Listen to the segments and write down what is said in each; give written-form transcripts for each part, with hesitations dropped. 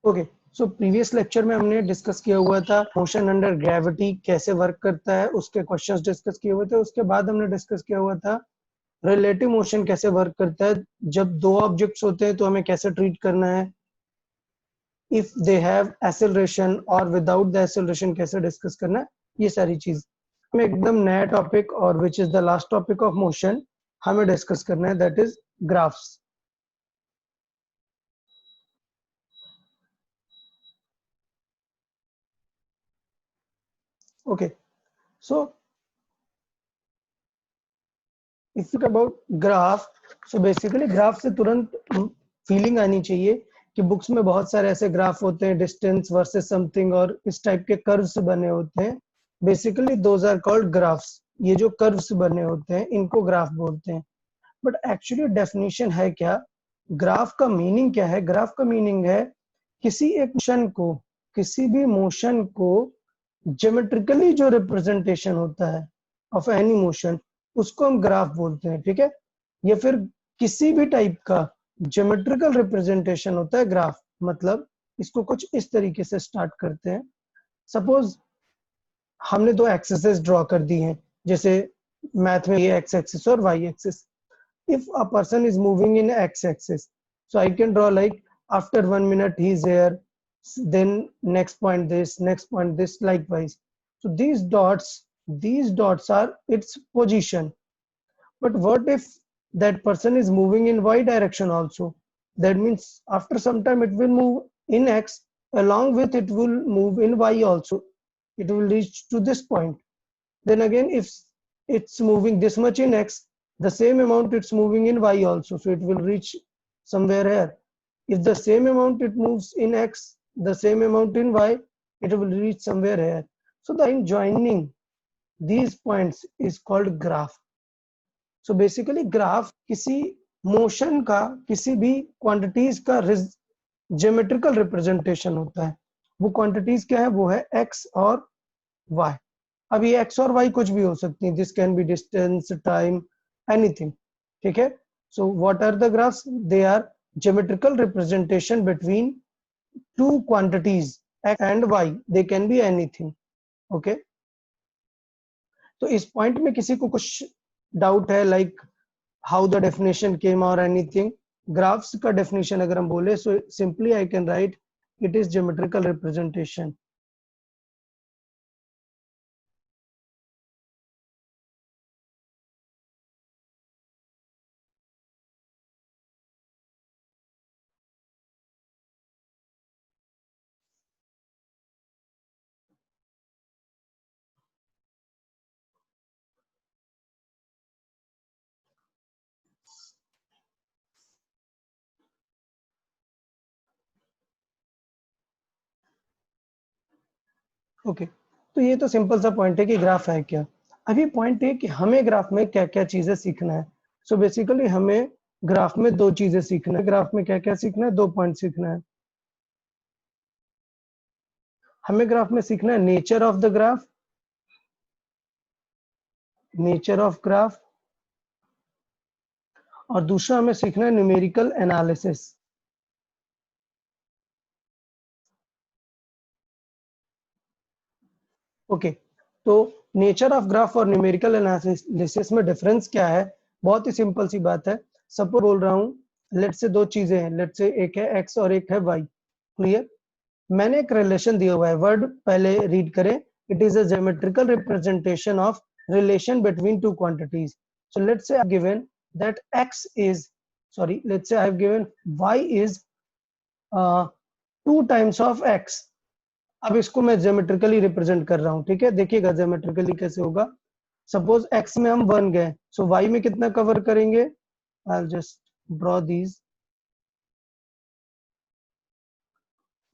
Okay, so previous lecture में हमने discuss किया हुआ था मोशन अंडर ग्रेविटी कैसे वर्क करता है, उसके क्वेश्चंस डिस्कस किए हुए थे। उसके बाद हमने डिस्कस किया हुआ था रिलेटिव मोशन कैसे वर्क करता है, जब दो ऑब्जेक्ट्स होते हैं तो हमें कैसे ट्रीट करना है, इफ दे हैव एक्सेलरेशन और विदाउट द एक्सेलरेशन कैसे डिस्कस करना है, ये सारी चीज हमें एकदम नया टॉपिक और विच is the last topic of motion हमें डिस्कस करना है, that is graphs. Okay, so if you about graph, so basically graph से तुरंत फीलिंग आनी चाहिए कि बुक्स में बहुत सारे ऐसे ग्राफ होते हैं, डिस्टेंस वर्सेस समथिंग और इस टाइप के कर्व्स बने होते हैं। Basically those are called graphs. ये जो कर्व्स बने होते हैं इनको ग्राफ बोलते हैं। बट एक्चुअली डेफिनेशन है क्या, ग्राफ का मीनिंग क्या है? ग्राफ का मीनिंग है किसी एक मोशन को, किसी भी मोशन को ज्योमेट्रिकली जो रिप्रेजेंटेशन होता है ऑफ एनी मोशन, उसको हम ग्राफ बोलते हैं, ठीक है? या फिर किसी भी टाइप का ज्योमेट्रिकल रिप्रेजेंटेशन होता है ग्राफ। मतलब इसको कुछ इस तरीके से स्टार्ट करते हैं। सपोज हमने दो एक्सेसेस ड्रॉ कर दी हैं, जैसे मैथ में ये एक्स एक्सिस और Y axis. if a person is moving in x-axis, so I can draw like after 1 minute he's here, then next point this, likewise. So these dots are its position. But what if that person is moving in y direction also? That means after some time it will move in x, along with it will move in y also. It will reach to this point. Then again, if it's moving this much in x, the same amount it's moving in y also, so it will reach somewhere here. If the same amount it moves in x, the same amount in y, it will reach somewhere here. So the line joining these points is called graph. So basically graph किसी motion का, किसी भी quantities का geometrical representation होता है। वो quantities क्या है? वो है x और y। अब ये x और y कुछ भी हो सकती है, this can be distance, time, anything, ठीक है? So what are the graphs? They are geometrical representation between two quantities x and y, they can be anything. Okay, तो इस पॉइंट में किसी को कुछ डाउट है, like how the definition came और एनीथिंग? ग्राफ्स का डेफिनेशन अगर हम बोले, so simply I can write it is geometrical representation. Okay, तो ये तो सिंपल सा पॉइंट है कि ग्राफ है क्या। अभी पॉइंट है कि हमें ग्राफ में क्या क्या चीजें सीखना है। सो बेसिकली हमें ग्राफ में दो चीजें सीखना है। ग्राफ में क्या क्या सीखना है? दो पॉइंट सीखना है। हमें ग्राफ में सीखना है nature of the graph, nature of graph, और दूसरा हमें सीखना है न्यूमेरिकल एनालिसिस। ओके, तो नेचर ऑफ ग्राफ और न्यूमेरिकल एनालिसिस में डिफरेंस क्या है? बहुत ही सिंपल सी बात है। सपोज बोल रहा हूँ, लेट से दो चीजें हैं, लेट से एक है एक्स और एक है वाई। क्लियर? मैंने एक रिलेशन दिया हुआ है, वर्ड पहले रीड करें। It is a geometrical representation of relation between two quantities. So let's say I have given that x is, sorry, let's say I have given y is 2 times of x। अब इसको मैं geometrically represent कर रहा हूं, ठीक है? देखिएगा geometrically कैसे होगा। सपोज x में हम 1 गए, सो y में कितना कवर करेंगे? I will just draw these.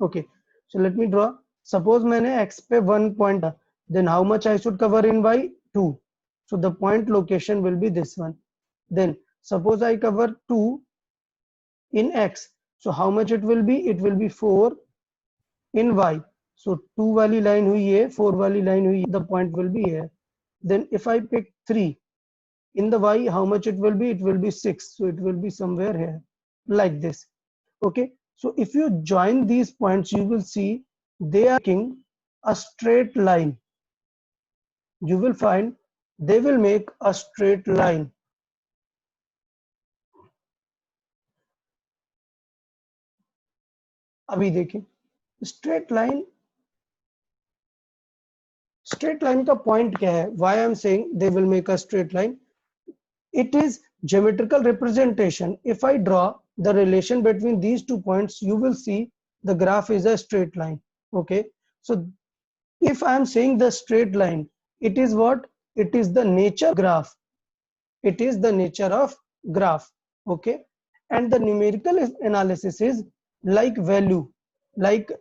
Okay, so let me draw. Suppose मैंने x पे 1 point, then how much I should cover in y? 2. So the point location will be this one. Then suppose I cover 2 in x, so how much it will be? It will be 4 in y. So 2 वाली line हुई है, 4 वाली line हुई, the point will be here. Then if I pick 3 in the y, how much it will be? It will be 6. So it will be somewhere here, like this. Okay, So if you join these points, you will see they are making a straight line. You will find they will make a straight line. अभी देखिए straight line का point क्या है? Why I am saying they will make a straight line? It is geometrical representation. If I draw the relation between these 2 points, you will see the graph is a straight line. Okay, so if I am saying the straight line, it is what? It is the nature graph. It is the nature of graph. Okay, and the numerical analysis is like value, like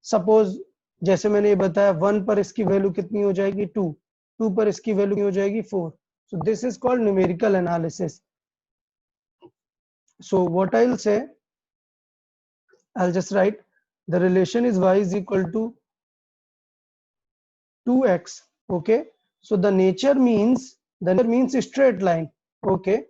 suppose जैसे मैंने ये बताया 1 पर इसकी value कितनी हो जाएगी 2, 2 पर इसकी वैल्यू हो जाएगी 4. So this is called numerical analysis. So what I'll say, I'll just write the relation is y is equal to 2x. Okay, so the nature means straight line. Okay,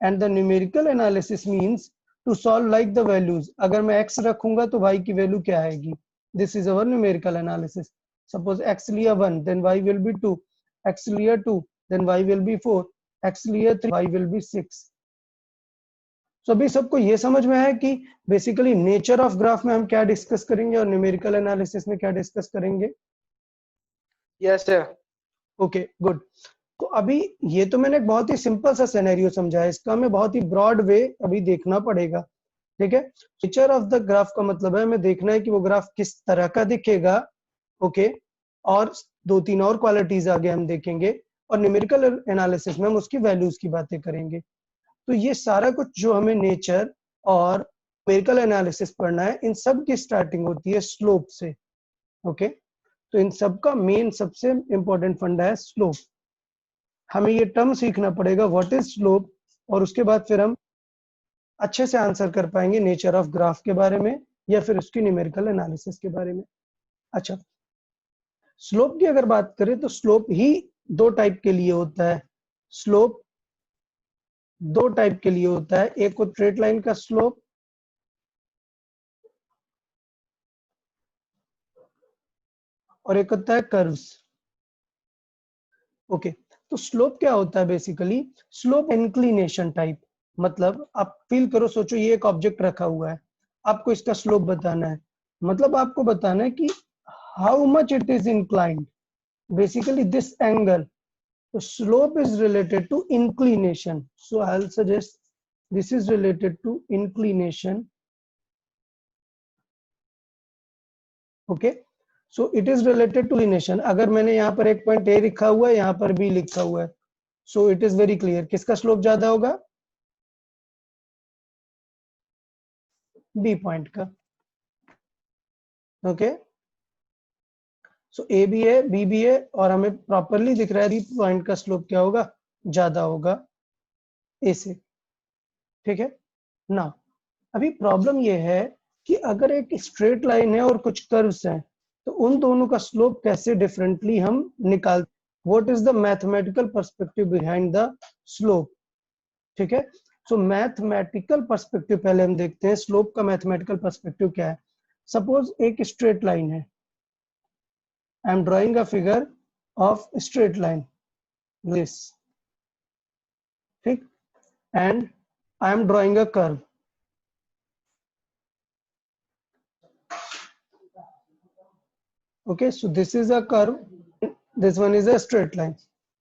and the numerical analysis means to solve like the values. अगर मैं x रखूंगा तो y की value क्या आएगी? This is our numerical analysis. Suppose x लिया 1, then y will be 2. x लिया 2, then y will be 4. x लिया 3, y will be 6. So अभी सबको ये समझ में है कि बेसिकली नेचर ऑफ ग्राफ में हम क्या डिस्कस करेंगे और न्यूमेरिकल एनालिसिस में क्या डिस्कस करेंगे? Yes sir. Okay, good. तो अभी ये तो मैंने एक बहुत ही सिंपल सा सिनेरियो समझा है, इसका हमें बहुत ही ब्रॉड वे अभी देखना पड़ेगा. ठीक है, नेचर ऑफ द ग्राफ का मतलब है हमें देखना है कि वो ग्राफ किस तरह का दिखेगा. ओके, और 2-3 और क्वालिटीज आगे हम देखेंगे, और न्यूमेरिकल एनालिसिस में हम उसकी वैल्यूज की बातें करेंगे. तो ये सारा कुछ जो हमें नेचर और न्यूमेरिकल एनालिसिस पढ़ना है, इन सब की स्टार्टिंग होती है स्लोप से. ओके, तो इन सब का मेन सबसे इंपॉर्टेंट फंडा है स्लोप. हमें ये टर्म सीखना पड़ेगा व्हाट इज स्लोप, और उसके बाद फिर हम अच्छे से आंसर कर पाएंगे नेचर ऑफ ग्राफ के बारे में या फिर उसकी न्यूमेरिकल एनालिसिस के बारे में. अच्छा, स्लोप की अगर बात करें तो स्लोप ही 2 टाइप के लिए होता है. स्लोप 2 टाइप के लिए होता है, एक को स्ट्रेट लाइन का स्लोप और एक होता है कर्व्स. ओके, तो स्लोप क्या होता है? Basically slope inclination type. मतलब आप फील करो, सोचो ये एक ऑब्जेक्ट रखा हुआ है, आपको इसका स्लोप बताना है. मतलब आपको बताना है कि how much it is inclined, basically this angle. So slope is related to inclination. So I'll suggest this is related to inclination. Okay. So it is related to inclination. अगर मैंने यहाँ पर एक पॉइंट A लिखा हुआ है, यहाँ पर B लिखा हुआ है, so it is very clear किसका स्लोप ज्यादा होगा? B पॉइंट का. ओके, सो A भी है, B भी है, और हमें प्रॉपरली दिख रहा है B पॉइंट का स्लोप क्या होगा? ज्यादा होगा A से. ठीक है ना? अभी प्रॉब्लम ये है कि अगर एक स्ट्रेट लाइन है और कुछ कर्व्स हैं, तो उन दोनों का स्लोप कैसे डिफरेंटली हम निकाल, what is the mathematical perspective behind the slope. ठीक है, सो मैथमेटिकल पर्सपेक्टिव पहले हम देखते हैं स्लोप का मैथमेटिकल पर्सपेक्टिव क्या है. सपोज एक स्ट्रेट लाइन है, I am drawing a figure of straight line this. ठीक, and I am drawing a curve. Okay, so this is a curve, this one is a straight line.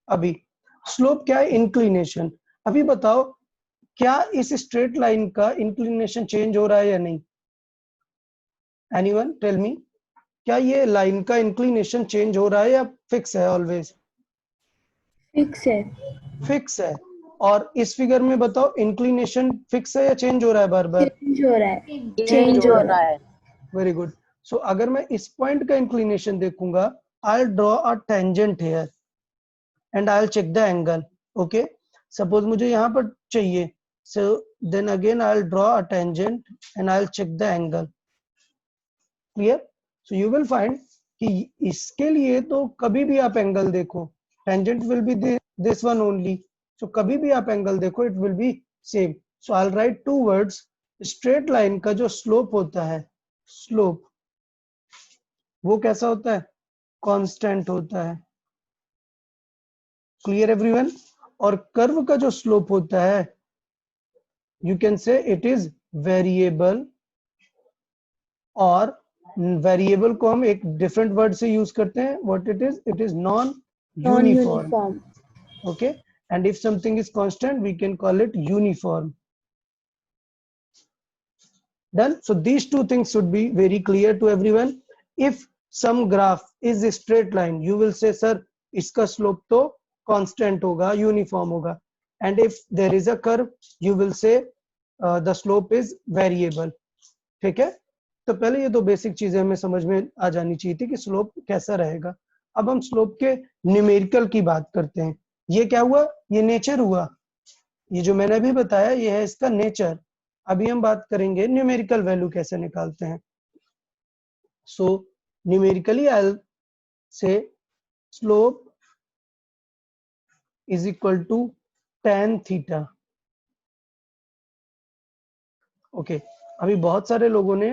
अभी slope क्या है? Inclination. अभी बताओ क्या इस straight line का inclination change हो रहा है या नहीं? एनीवन टेल मी, क्या ये लाइन का इंक्लिनेशन चेंज हो रहा है या फिक्स है? ऑलवेज फिक्स है. फिक्स है. और इस फिगर में बताओ इंक्लिनेशन फिक्स है या चेंज हो रहा है? बार बार चेंज हो रहा है. चेंज हो रहा है. Very good. सो अगर मैं इस पॉइंट का इंक्लिनेशन देखूंगा, आई will draw a tangent here and I'll check the angle. Okay, suppose मुझे यहाँ पर चाहिए, so then again I'll draw a tangent and I'll check the angle. Clear? So you will find कि इसके लिए तो कभी भी आप एंगल देखो, tangent will be this one only. So कभी भी आप एंगल देखो, it will be same. So I'll write 2 words straight line का जो स्लोप होता है, स्लोप वो कैसा होता है? कांस्टेंट होता है। Clear everyone? और कर्व का जो स्लोप होता है, you can say it is variable, और वेरिएबल को हम एक डिफरेंट वर्ड से यूज करते हैं. What it is non uniform. Non-uniform. Okay, and if something is constant we can call it uniform. Done. So these two things should be very clear to everyone. If some graph is a straight line, you will say sir iska slope to constant hoga, uniform hoga. And if there is a curve, you will say the slope is variable. ठीक है? तो पहले ये दो basic चीजें हमें समझ में आ जानी चाहिए थी कि स्लोप कैसा रहेगा. अब हम स्लोप के न्यूमेरिकल की बात करते हैं. ये क्या हुआ? ये नेचर हुआ. ये जो मैंने अभी बताया ये है इसका नेचर. अभी हम बात करेंगे न्यूमेरिकल वैल्यू कैसे निकालते हैं. सो numerically I say slope is equal to tan theta. Okay, अभी बहुत सारे लोगों ने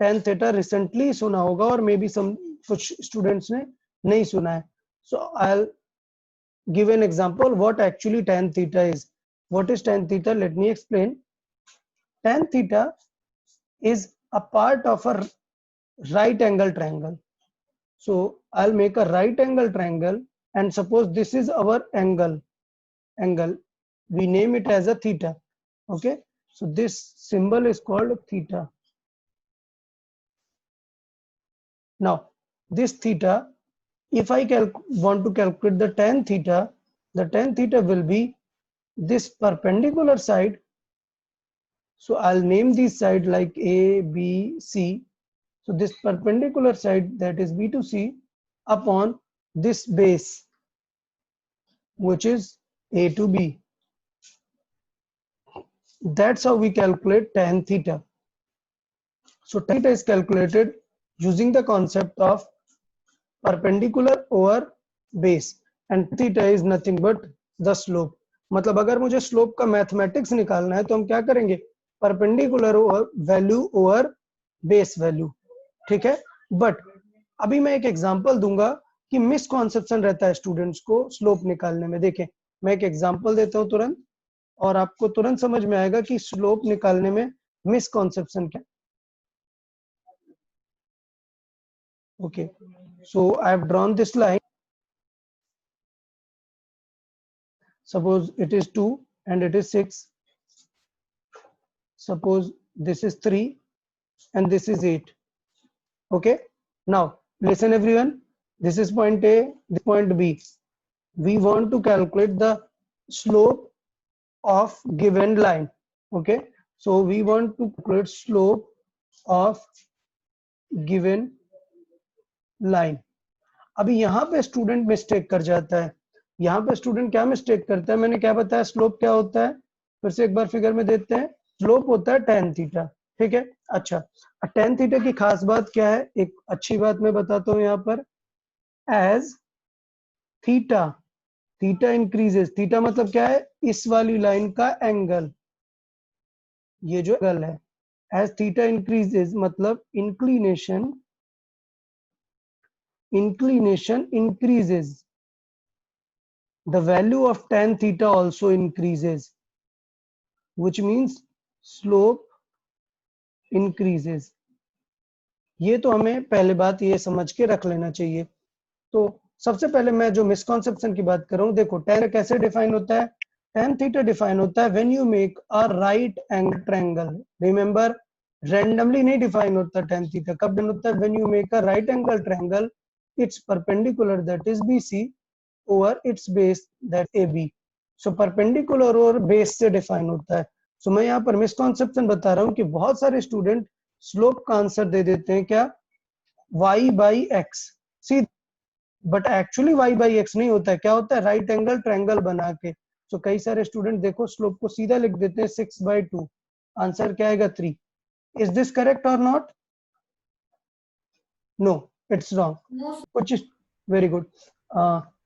tan थीटा रिसेंटली सुना होगा और मे बी सम कुछ स्टूडेंट्स ने नहीं सुना है. So I give an example what actually tan theta is. What is tan theta? Let me explain. Tan theta is a part of a right angle triangle. So I'll make a right angle triangle and suppose this is our angle. We name it as a theta. Okay, so this symbol is called theta. Now this theta, if I want to calculate the tan theta will be this perpendicular side. So I'll name this side like A, B, C. So this perpendicular side, that is B to C, upon this base, which is A to B. That's how we calculate tan theta. So tan theta is calculated using the concept of perpendicular over base, and theta is nothing but the slope. मतलब अगर मुझे slope का mathematics निकालना है तो हम क्या करेंगे? Perpendicular value over base value. ठीक है? बट अभी मैं एक एग्जांपल दूंगा कि मिसकॉन्सेप्शन रहता है स्टूडेंट्स को स्लोप निकालने में. देखें, मैं एक एग्जांपल देता हूं तुरंत, और आपको तुरंत समझ में आएगा कि स्लोप निकालने में मिसकॉन्सेप्शन क्या. Okay, so I have drawn this line. Suppose it is 2 and it is 6. Suppose this is 3 and this is 8. Okay, now listen everyone. This is point A, this point B. We want to calculate the slope of given line. Okay, so we want to calculate slope of given line. अभी यहाँ पे student mistake कर जाता है. यहाँ पे student क्या mistake करता है? मैंने क्या बताया स्लोप क्या होता है? फिर से एक बार फिगर में देते हैं. स्लोप होता है tan थीटा. ठीक है? अच्छा, tan थीटा की खास बात क्या है? एक अच्छी बात मैं बताता हूँ यहाँ पर. एज थीटा इंक्रीजेस, थीटा मतलब क्या है? इस वाली लाइन का एंगल, ये जो एंगल है. एज थीटा इंक्रीजेस मतलब inclination increases, the value of tan theta also increases, which means slope increases. ये तो हमें पहले बात ये समझ के रख लेना चाहिए. तो सबसे पहले मैं जो मिसकॉन्सेप्शन की बात कर रहा हूँ, देखो tan कैसे डिफाइन होता है? tan theta डिफाइन होता है when you make a right angle triangle. Remember, randomly नहीं डिफाइन होता tan theta. कब डिफाइन होता है? When you make a right angle triangle, its perpendicular, that is BC, over its base, that AB. So perpendicular और base से define होता है. So मैं यहाँ पर मिसकॉन्सेप्शन बता रहा हूँ कि बहुत सारे स्टूडेंट स्लोप का आंसर दे देते हैं क्या? y by x. See, but actually y by x नहीं होता है. क्या होता है? राइट एंगल ट्रायंगल बना के. So कई सारे स्टूडेंट देखो स्लोप को सीधा लिख देते हैं 6/2. आंसर क्या आएगा? 3. Is this correct or not? No, it's wrong. कुछ वेरी गुड.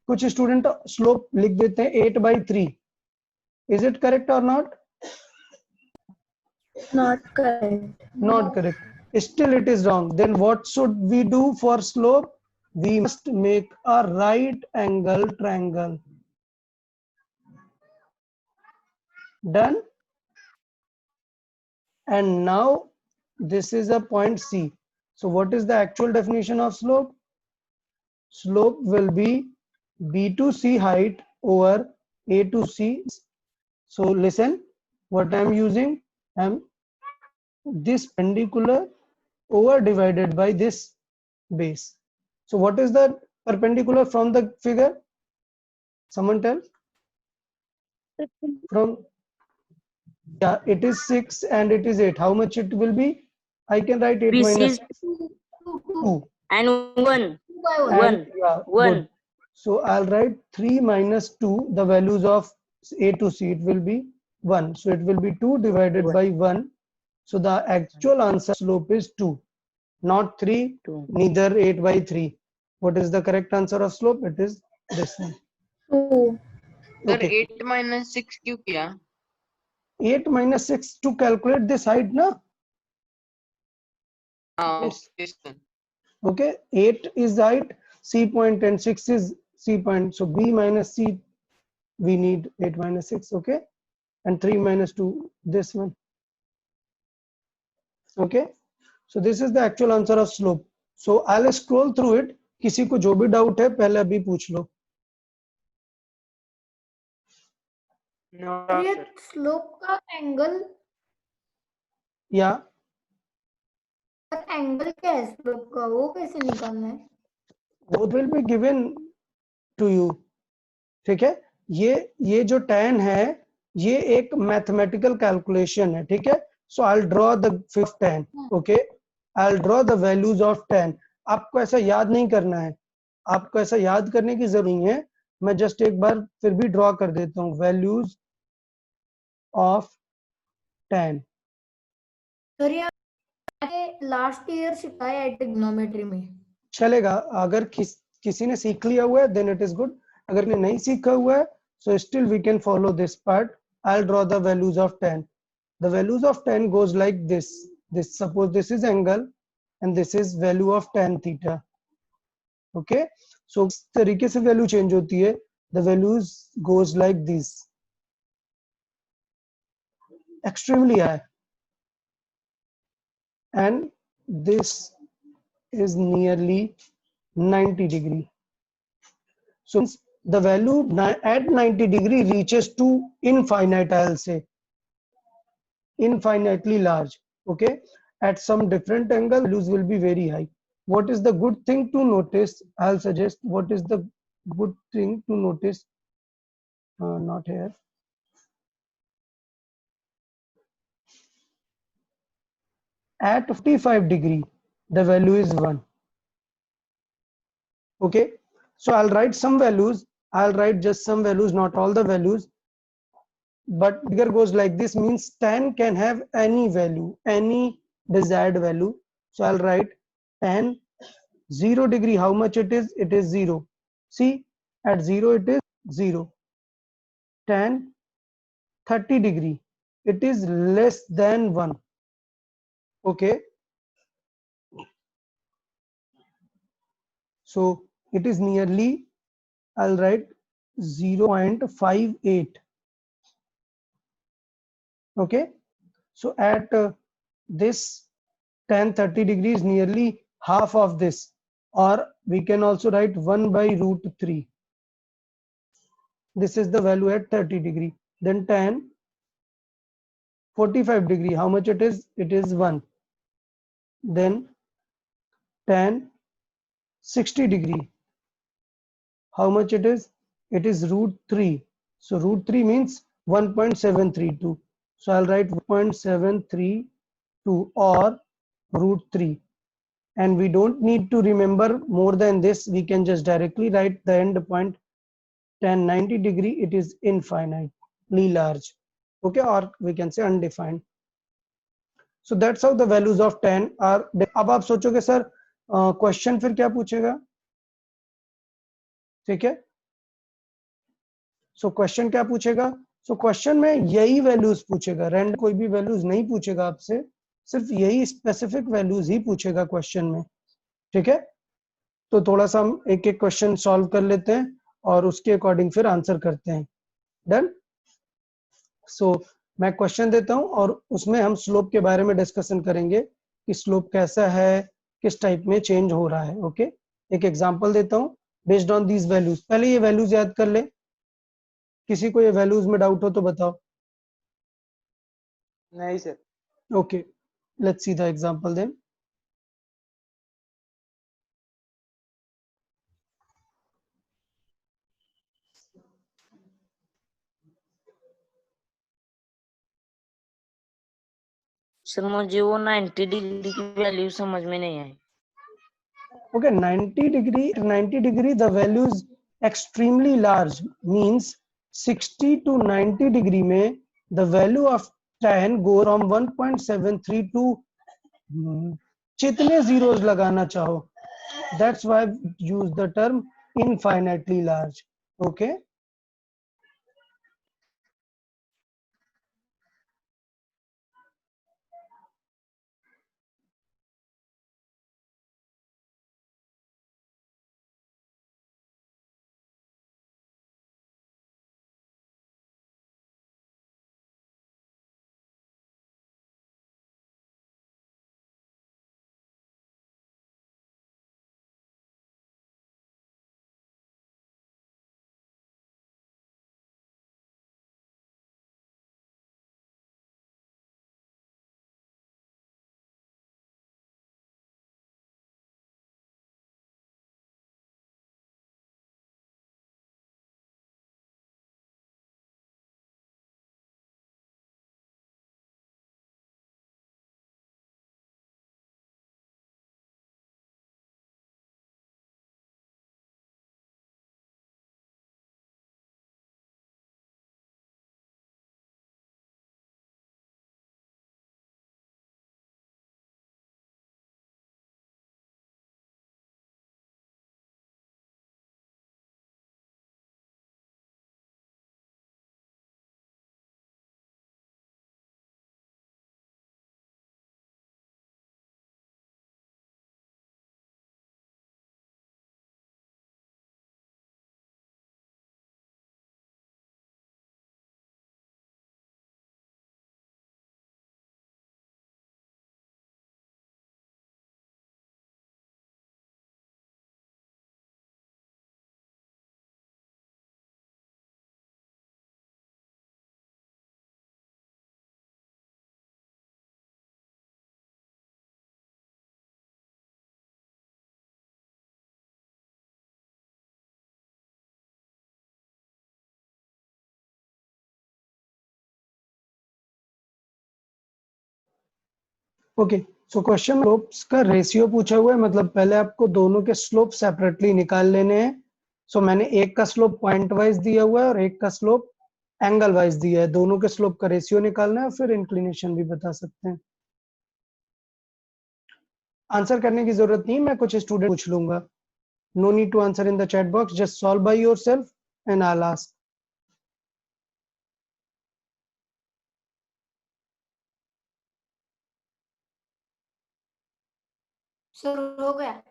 कुछ स्टूडेंट स्लोप लिख देते हैं 8/3. इज इट करेक्ट और not? Not correct. Not correct. Still it is wrong. Then what should we do for slope? We must make a right angle triangle. Done. And now this is a point C. So what is the actual definition of slope? Slope will be B to C height over A to C. So listen, what I am using, I'm this perpendicular over divided by this base. So what is the perpendicular from the figure? Someone tell. From, yeah, it is 6 and it is 8. How much it will be? I can write 8 minus 6, 2. And 1. And yeah, 1. good. So I'll write 3 minus 2, the values of A to C, it will be 1. So it will be 2 divided by 1. So the actual answer slope is 2, not 3, 2. neither 8 by 3. What is the correct answer of slope? It is this one. 2. Sir Okay. 8 minus 6 क्यों किया? 8 minus 6 to calculate this height, na? Yes. Yes, sir. Okay, 8 is height, C point, and 6 is C point. So B minus C, we need 8 minus 6, okay? And 3 minus 2, this one. Okay, so this is the actual answer of slope. So I'll scroll through it. किसी को जो भी doubt है पहले अभी पूछ लो. No, ये sir. स्लोप का एंगल या एंगल क्या है स्लोप का, वो कैसे निकालना है? वो will be given to you. ठीक है, ये जो tan है ये एक मैथमेटिकल कैलकुलेशन है. ठीक है, so I will draw the fifth tan. Okay, I will draw the values of tan. आपको ऐसा याद नहीं करना है, आपको ऐसा याद करने की जरूरत नहीं है. मैं जस्ट एक बार फिर भी ड्रॉ कर देता हूँ. Values of tan. सर ये लास्ट ईयर सिखाया है ट्रिग्नोमेट्री में. चलेगा, अगर किसी ने सीख लिया हुआ है देन इट इज गुड. अगर ने नहीं सीखा हुआ है so still we can follow this part. I'll draw the values of tan. The values of tan goes like this. Suppose this is angle and this is value of tan theta. Okay, so इस तरीके से value change होती है. The values goes like this. Extremely high. And this is nearly 90 degree. So the value at 90 degree reaches to infinite, I'll say infinitely large. Okay, at some different angle values will be very high. What is the good thing to notice? I'll suggest what is the good thing to notice. Not here. At 55 degree the value is 1. Okay, so I'll write some values. I'll write just some values, not all the values. But figure goes like this, means tan can have any value, any desired value. So I'll write tan 0 degree. How much it is? It is 0. See, at 0 it is 0. Tan 30 degree, it is less than 1. Okay, so it is nearly, I'll write 0.58. Okay, so at this tan 30 degrees, nearly half of this, or we can also write 1 by root 3. This is the value at 30 degree. Then tan 45 degree, how much it is? It is 1. Then tan 60 degree, how much it is? It is root 3. So root 3 means 1.732. So I'll write 1.732 or root 3. And we don't need to remember more than this. We can just directly write the end point. Tan 90 degree, it is infinitely large. Okay, or we can say undefined. So that's how the values of tan are. अब आप सोचोगे sir question फिर क्या पूछेगा? ठीक है, so question क्या पूछेगा? सो क्वेश्चन में यही वैल्यूज पूछेगा, रैंडम कोई भी वैल्यूज नहीं पूछेगा आपसे, सिर्फ यही स्पेसिफिक वैल्यूज ही पूछेगा क्वेश्चन में, ठीक है। तो थोड़ा सा हम एक एक क्वेश्चन सॉल्व कर लेते हैं और उसके अकॉर्डिंग फिर आंसर करते हैं। डन। सो मैं क्वेश्चन देता हूं और उसमें हम स्लोप के बारे में डिस्कशन करेंगे कि स्लोप कैसा है, किस टाइप में चेंज हो रहा है। ओके, एक एग्जांपल देता हूं बेस्ड ऑन दीज वैल्यूज। पहले ये वैल्यूज याद कर ले, किसी को ये वैल्यूज में डाउट हो तो बताओ। नहीं sir. Okay, let's see the example then. Sir मुझे वो 90 डिग्री की वैल्यू समझ में नहीं आई। Okay, 90 degree, the value is extremely large, means 60 to 90 degree में the value of tan go from 1.73 to जितने zeros लगाना चाहो, that's why we use the term infinitely large. Okay, okay, so question slopes का ratio पूछा हुआ है, मतलब पहले आपको दोनों के स्लोप सेपरेटली निकाल लेने हैं। सो मैंने एक का स्लोप पॉइंट वाइज दिया हुआ है और एक का स्लोप एंगल वाइज दिया है, दोनों के स्लोप का रेशियो निकालना है और फिर इंक्लिनेशन भी बता सकते हैं। आंसर करने की जरूरत नहीं, मैं कुछ स्टूडेंट पूछ लूंगा। No need to answer in the chat box, just solve by yourself and I will ask. Sir हो गया।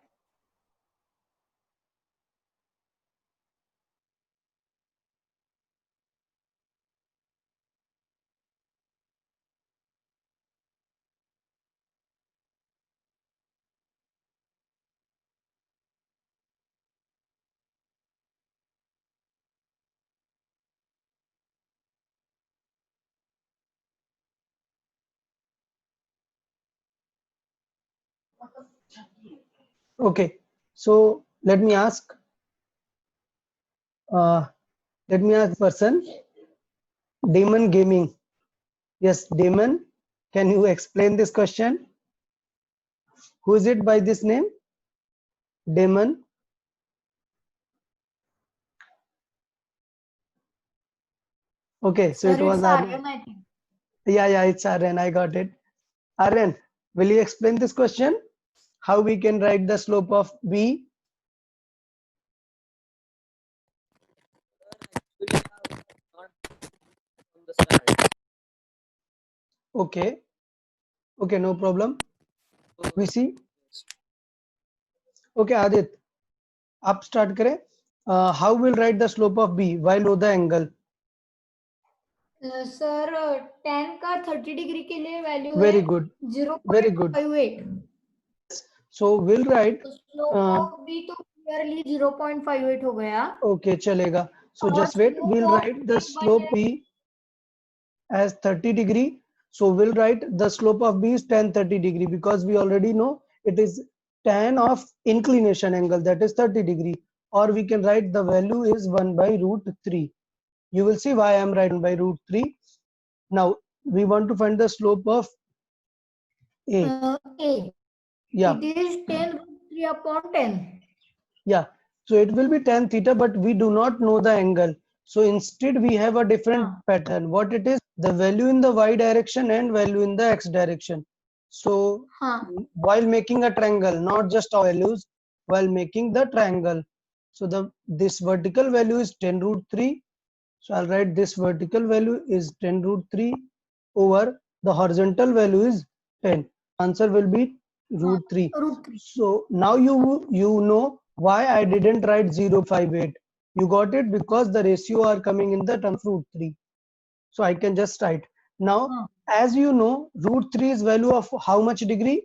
Okay, so let me ask person, Damon Gaming. Yes, Damon, can you explain this question? Who is it by this name? Damon. Okay, so Sir, it was it's Aryan. Aryan, I think. Yeah, it's Aryan. I got it. Aryan, will you explain this question? How we can write the slope of B? Okay. Okay, no problem. We see. Okay, Adit, आप start करें. How will write the slope of B while know the angle? Sir tan का 30 degree के लिए value Very है good. Very good. 0.58. So we'll write. तो slope of B तो clearly 0.58 हो गया. Okay, चलेगा. So और just wait. slope We'll of write the A slope बने B as 30 degree. So we'll write the slope of B is tan 30 degree because we already know it is tan of inclination angle, that is 30 degree. Or we can write the value is 1 by root 3. You will see why I am writing by root 3. Now we want to find the slope of A. A. Yeah, It is 10 root 3 upon 10. yeah. So it will be tan theta, but we do not know the angle. So instead we have a different pattern. What it is? The value in the y direction and value in the x direction. So हाँ. while making a triangle, not just our values, while making the triangle. So this vertical value is 10 root 3. So I'll write this vertical value is 10 root 3 over the horizontal value is 10. Answer will be root 3. Root 3. So now you know why I didn't write 0.58. You got it because the ratio are coming in the term root 3. So I can just write. Now, as you know, root 3 is value of how much degree?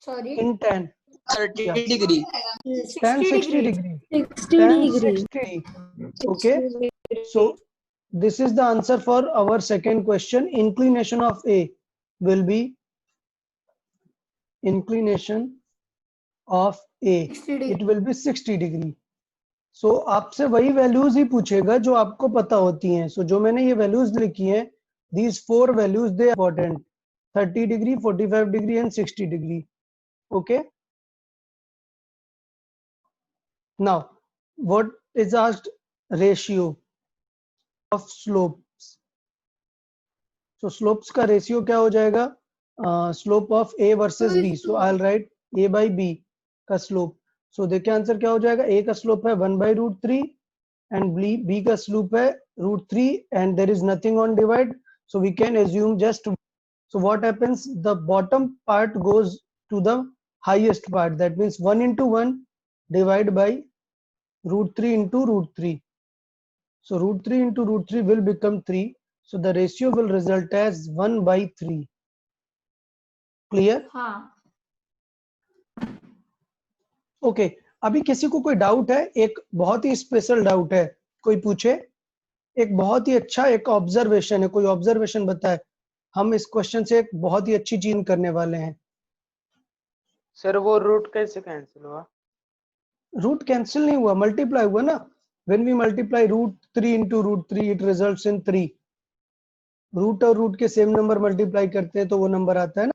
Sorry. In tan. 30 Yeah. degree. Tan 60 60 degree. degree. Tan 60. Okay. So this is the answer for our second question. Inclination of A will be inclination of A. 60 degree. It will be 60 degree. So आपसे वही values ही पूछेगा जो आपको पता होती हैं. So जो मैंने ये वैल्यूज लिखी हैं, these four values they are important. 30 degree, 45 degree and 60 degree. Okay. Now, what is asked? Ratio of slopes. So slopes का ratio क्या हो जाएगा? Slope of A versus B. So I'll write A by B का slope. So देखिए answer क्या हो जाएगा? A का slope है 1 by root 3 and B का slope है root 3 and there is nothing on divide. So we can assume just. So what happens? The bottom part goes to the highest part. That means 1 into 1 divided by root 3 into root 3. So root 3 into root 3 will become 3. So the ratio will result as 1 by 3. Clear? हाँ. Okay. अभी किसी को कोई doubt है? एक बहुत ही special doubt है, कोई पूछे. एक बहुत ही अच्छा एक ऑब्जर्वेशन है, कोई ऑब्जर्वेशन बताए. हम इस क्वेश्चन से एक बहुत ही अच्छी चीज करने वाले हैं. सर वो रूट कैसे कैंसिल हुआ? रूट कैंसिल नहीं हुआ, मल्टीप्लाई हुआ ना. When we multiply root 3 into root 3 it results in 3. Root और रूट के सेम नंबर मल्टीप्लाई करते हैं तो वो नंबर आता है ना.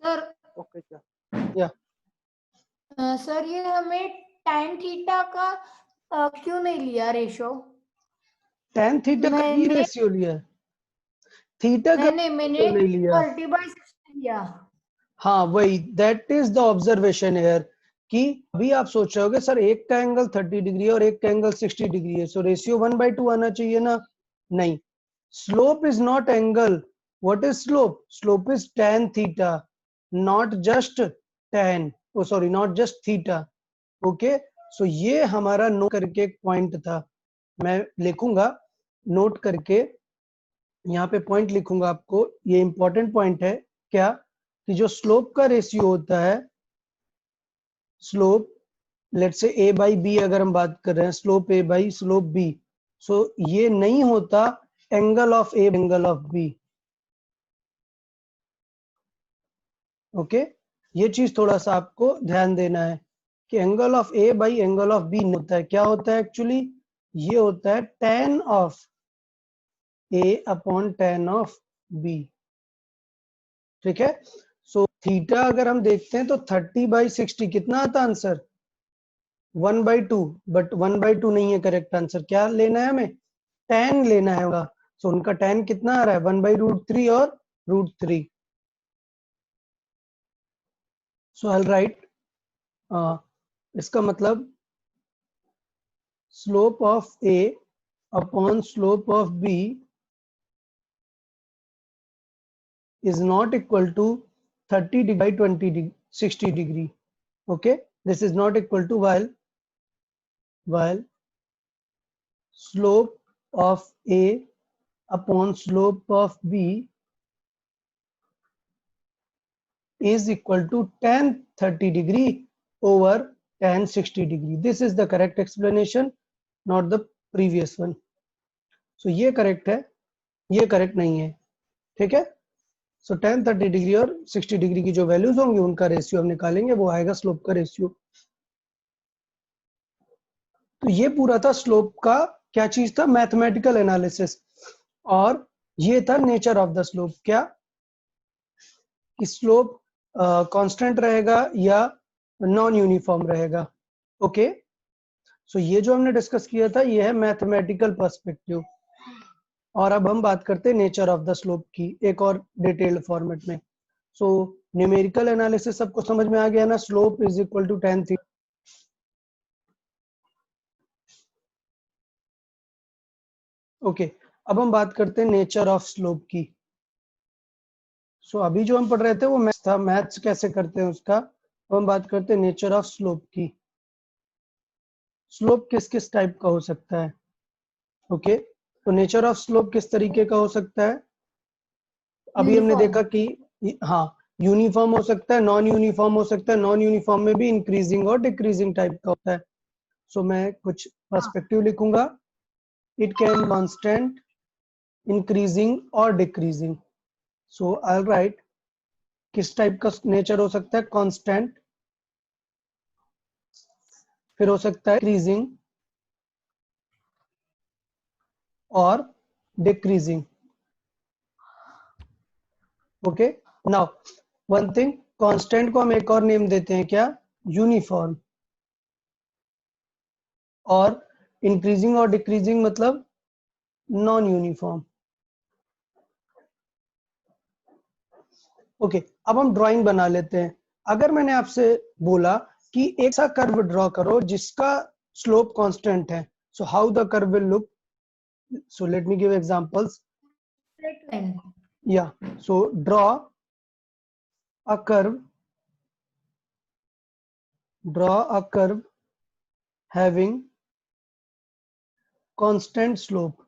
सर. Okay sir. या सर ये हमें tan थीटा का क्यों नहीं लिया रेशो? tan थीटा का ही रेशियो लिया, थीटा का मैंने नहीं लिया. 30/60 लिया. हाँ वही, that is the observation here कि अभी आप सोच रहे होगे सर एक का एंगल 30 डिग्री और एक का एंगल 60 डिग्री है, सो रेशियो 1/2 आना चाहिए ना. नहीं, slope is not angle. What is slope? Slope is tan theta, not just tan, oh sorry not just theta. Okay. So ये हमारा नोट करके एक पॉइंट था, मैं लिखूंगा नोट करके यहाँ पे पॉइंट लिखूंगा आपको. ये इंपॉर्टेंट पॉइंट है क्या कि जो स्लोप का रेशियो होता है, slope let's say A by B अगर हम बात कर रहे हैं, slope A by slope B, सो ये नहीं होता angle of A angle of B. Okay. ये चीज थोड़ा सा आपको ध्यान देना है कि angle of A by angle of B नहीं होता है. क्या होता है एक्चुअली? ये होता है tan of A upon tan of B. ठीक है. सो थीटा अगर हम देखते हैं तो 30/60 कितना आता आंसर? 1/2. बट 1/2 नहीं है करेक्ट आंसर. क्या लेना है हमें? tan लेना है होगा. सो उनका tan कितना आ रहा है? 1/√3 और √3. सो आई राइट, इसका मतलब slope of A upon slope of B is not equal to 30 degree by 20 degree, 60 degree. Okay, this is not equal to while slope of A upon slope of B is equal to tan 30 degree over tan 60 degree. This is the correct explanation, not the previous one. So ये correct है, ये correct नहीं है, ठीक है. So tan 30 degree और 60 degree की जो वैल्यूज होंगी उनका रेशियो हम निकालेंगे, वो आएगा स्लोप का रेशियो. तो ये पूरा था स्लोप का क्या चीज था, मैथमेटिकल एनालिसिस. और ये था नेचर ऑफ द स्लोप, क्या कि स्लोप कांस्टेंट रहेगा या नॉन यूनिफॉर्म रहेगा. ओके, सो ये जो हमने डिस्कस किया था ये है मैथमेटिकल पर्सपेक्टिव. और अब हम बात करते हैं नेचर ऑफ द स्लोप की एक और डिटेल्ड फॉर्मेट में. सो न्यूमेरिकल एनालिसिस सबको समझ में आ गया ना, slope is equal to tan theta. Okay, अब हम बात करते हैं नेचर ऑफ स्लोप की. सो अभी जो हम पढ़ रहे थे वो मैथ्स था, मैथ्स कैसे करते हैं उसका. अब हम बात करते हैं नेचर ऑफ स्लोप की. स्लोप किस किस टाइप का हो सकता है. ओके, तो नेचर ऑफ स्लोप किस तरीके का हो सकता है. अभी हमने यूनिफॉर्म। देखा कि हाँ यूनिफॉर्म हो सकता है, नॉन यूनिफॉर्म हो सकता है. नॉन यूनिफॉर्म में भी इंक्रीजिंग और डिक्रीजिंग टाइप का होता है. सो मैं कुछ पर्सपेक्टिव लिखूंगा. इट कैन कांस्टेंट, इंक्रीजिंग और डिक्रीजिंग. सो आई राइट किस टाइप का नेचर हो सकता है, कांस्टेंट, फिर हो सकता है इंक्रीजिंग और decreasing. Okay, now one thing, constant को हम एक और नेम देते हैं क्या, यूनिफॉर्म. और इंक्रीजिंग और डिक्रीजिंग मतलब नॉन यूनिफॉर्म. ओके, अब हम ड्राइंग बना लेते हैं. अगर मैंने आपसे बोला कि एक सा कर्व ड्रॉ करो जिसका स्लोप कांस्टेंट है, so how the curve will look. So let me give examples. Straight line. या so draw a curve having constant slope.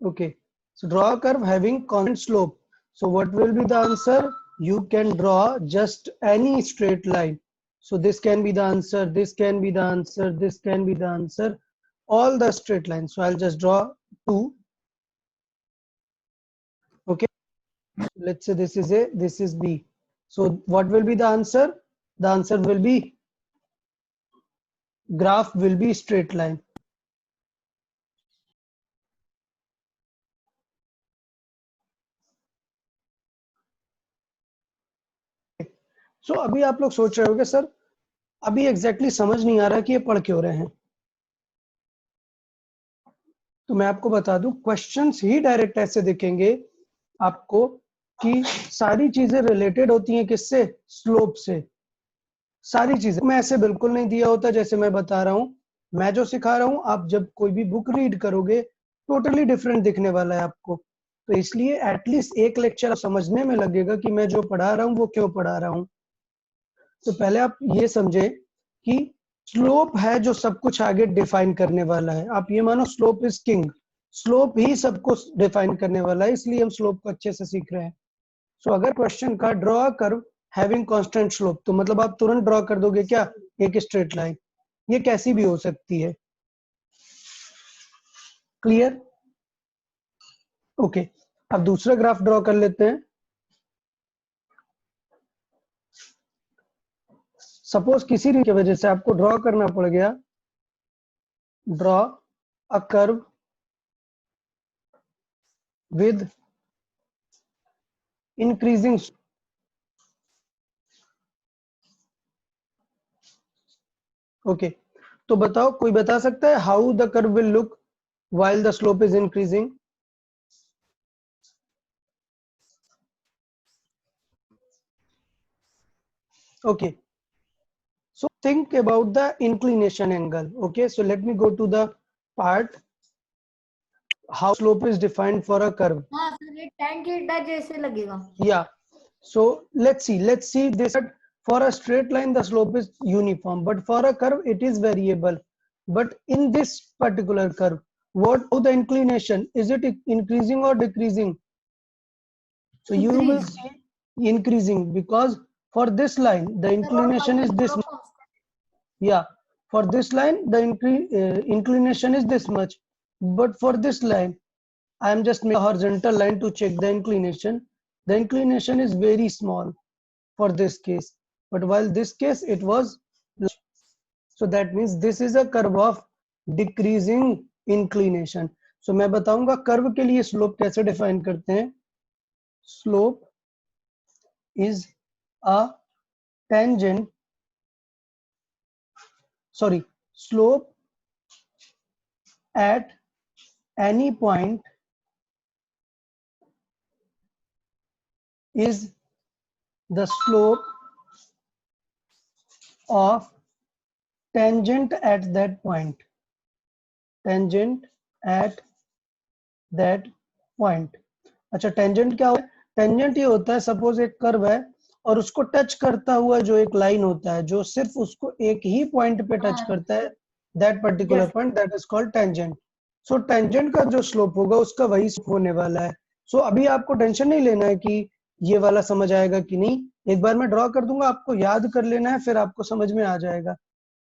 Okay, so draw a curve having constant slope. So what will be the answer? You can draw just any straight line. So this can be the answer, this can be the answer, this can be the answer, all the straight lines. So I'll just draw two. Okay, let's say this is A, this is B. So what will be the answer? The answer will be, graph will be straight line. सो अभी आप लोग सोच रहे होंगे sir अभी exactly समझ नहीं आ रहा कि ये पढ़ क्यों रहे हैं. तो मैं आपको बता दूं, क्वेश्चंस ही डायरेक्ट ऐसे दिखेंगे आपको कि सारी चीजें रिलेटेड होती हैं किससे, स्लोप से. सारी चीजें मैं ऐसे बिल्कुल नहीं दिया होता जैसे मैं बता रहा हूं. मैं जो सिखा रहा हूं, आप जब कोई भी बुक रीड करोगे टोटली डिफरेंट दिखने वाला है आपको. तो इसलिए एटलीस्ट एक लेक्चर समझने में लगेगा कि मैं जो पढ़ा रहा हूं वो क्यों पढ़ा रहा हूं. तो पहले आप ये समझे कि स्लोप है जो सब कुछ आगे डिफाइन करने वाला है. आप ये मानो स्लोप इज किंग, स्लोप ही सब कुछ डिफाइन करने वाला है, इसलिए हम स्लोप को अच्छे से सीख रहे हैं. सो अगर क्वेश्चन का draw a curve having constant slope, तो मतलब आप तुरंत ड्रॉ कर दोगे क्या, एक स्ट्रेट लाइन. ये कैसी भी हो सकती है. क्लियर. ओके, अब दूसरा ग्राफ ड्रॉ कर लेते हैं. सपोज किसी रीजन की वजह से आपको ड्रॉ करना पड़ गया, draw a curve with increasing. Okay, तो बताओ कोई बता सकता है how the curve will look while the slope is increasing. Okay, so think about the inclination angle. Okay, so let me go to the part how slope is defined for a curve. हाँ sir, ये tan theta जैसे लगेगा. Yeah, so let's see this. For a straight line the slope is uniform, but for a curve it is variable. But in this particular curve, how the inclination, is it increasing or decreasing? So you will Increase. see increasing, because for this line the inclination is this much. Yeah, for this line the inclination is this much, but for this line I am just making a horizontal line to check the inclination. The inclination is very small for this case, but while this case it was large. So that means this is a curve of decreasing inclination. So मैं बताऊंगा curve के लिए slope कैसे define करते हैं. Slope is a tangent, sorry, slope at any point is the slope of tangent at that point. Tangent at that point. अच्छा, tangent क्या होता है? टेंजेंट ये होता है, सपोज एक कर्व है और उसको टच करता हुआ जो एक लाइन होता है जो सिर्फ उसको एक ही पॉइंट पे टच करता है, that particular point, that is called tangent. So tangent का जो स्लोप होगा उसका वही स्लोप होने वाला है. सो अभी आपको टेंशन नहीं लेना है कि ये वाला समझ आएगा कि नहीं. एक बार मैं ड्रॉ कर दूंगा, आपको याद कर लेना है, फिर आपको समझ में आ जाएगा.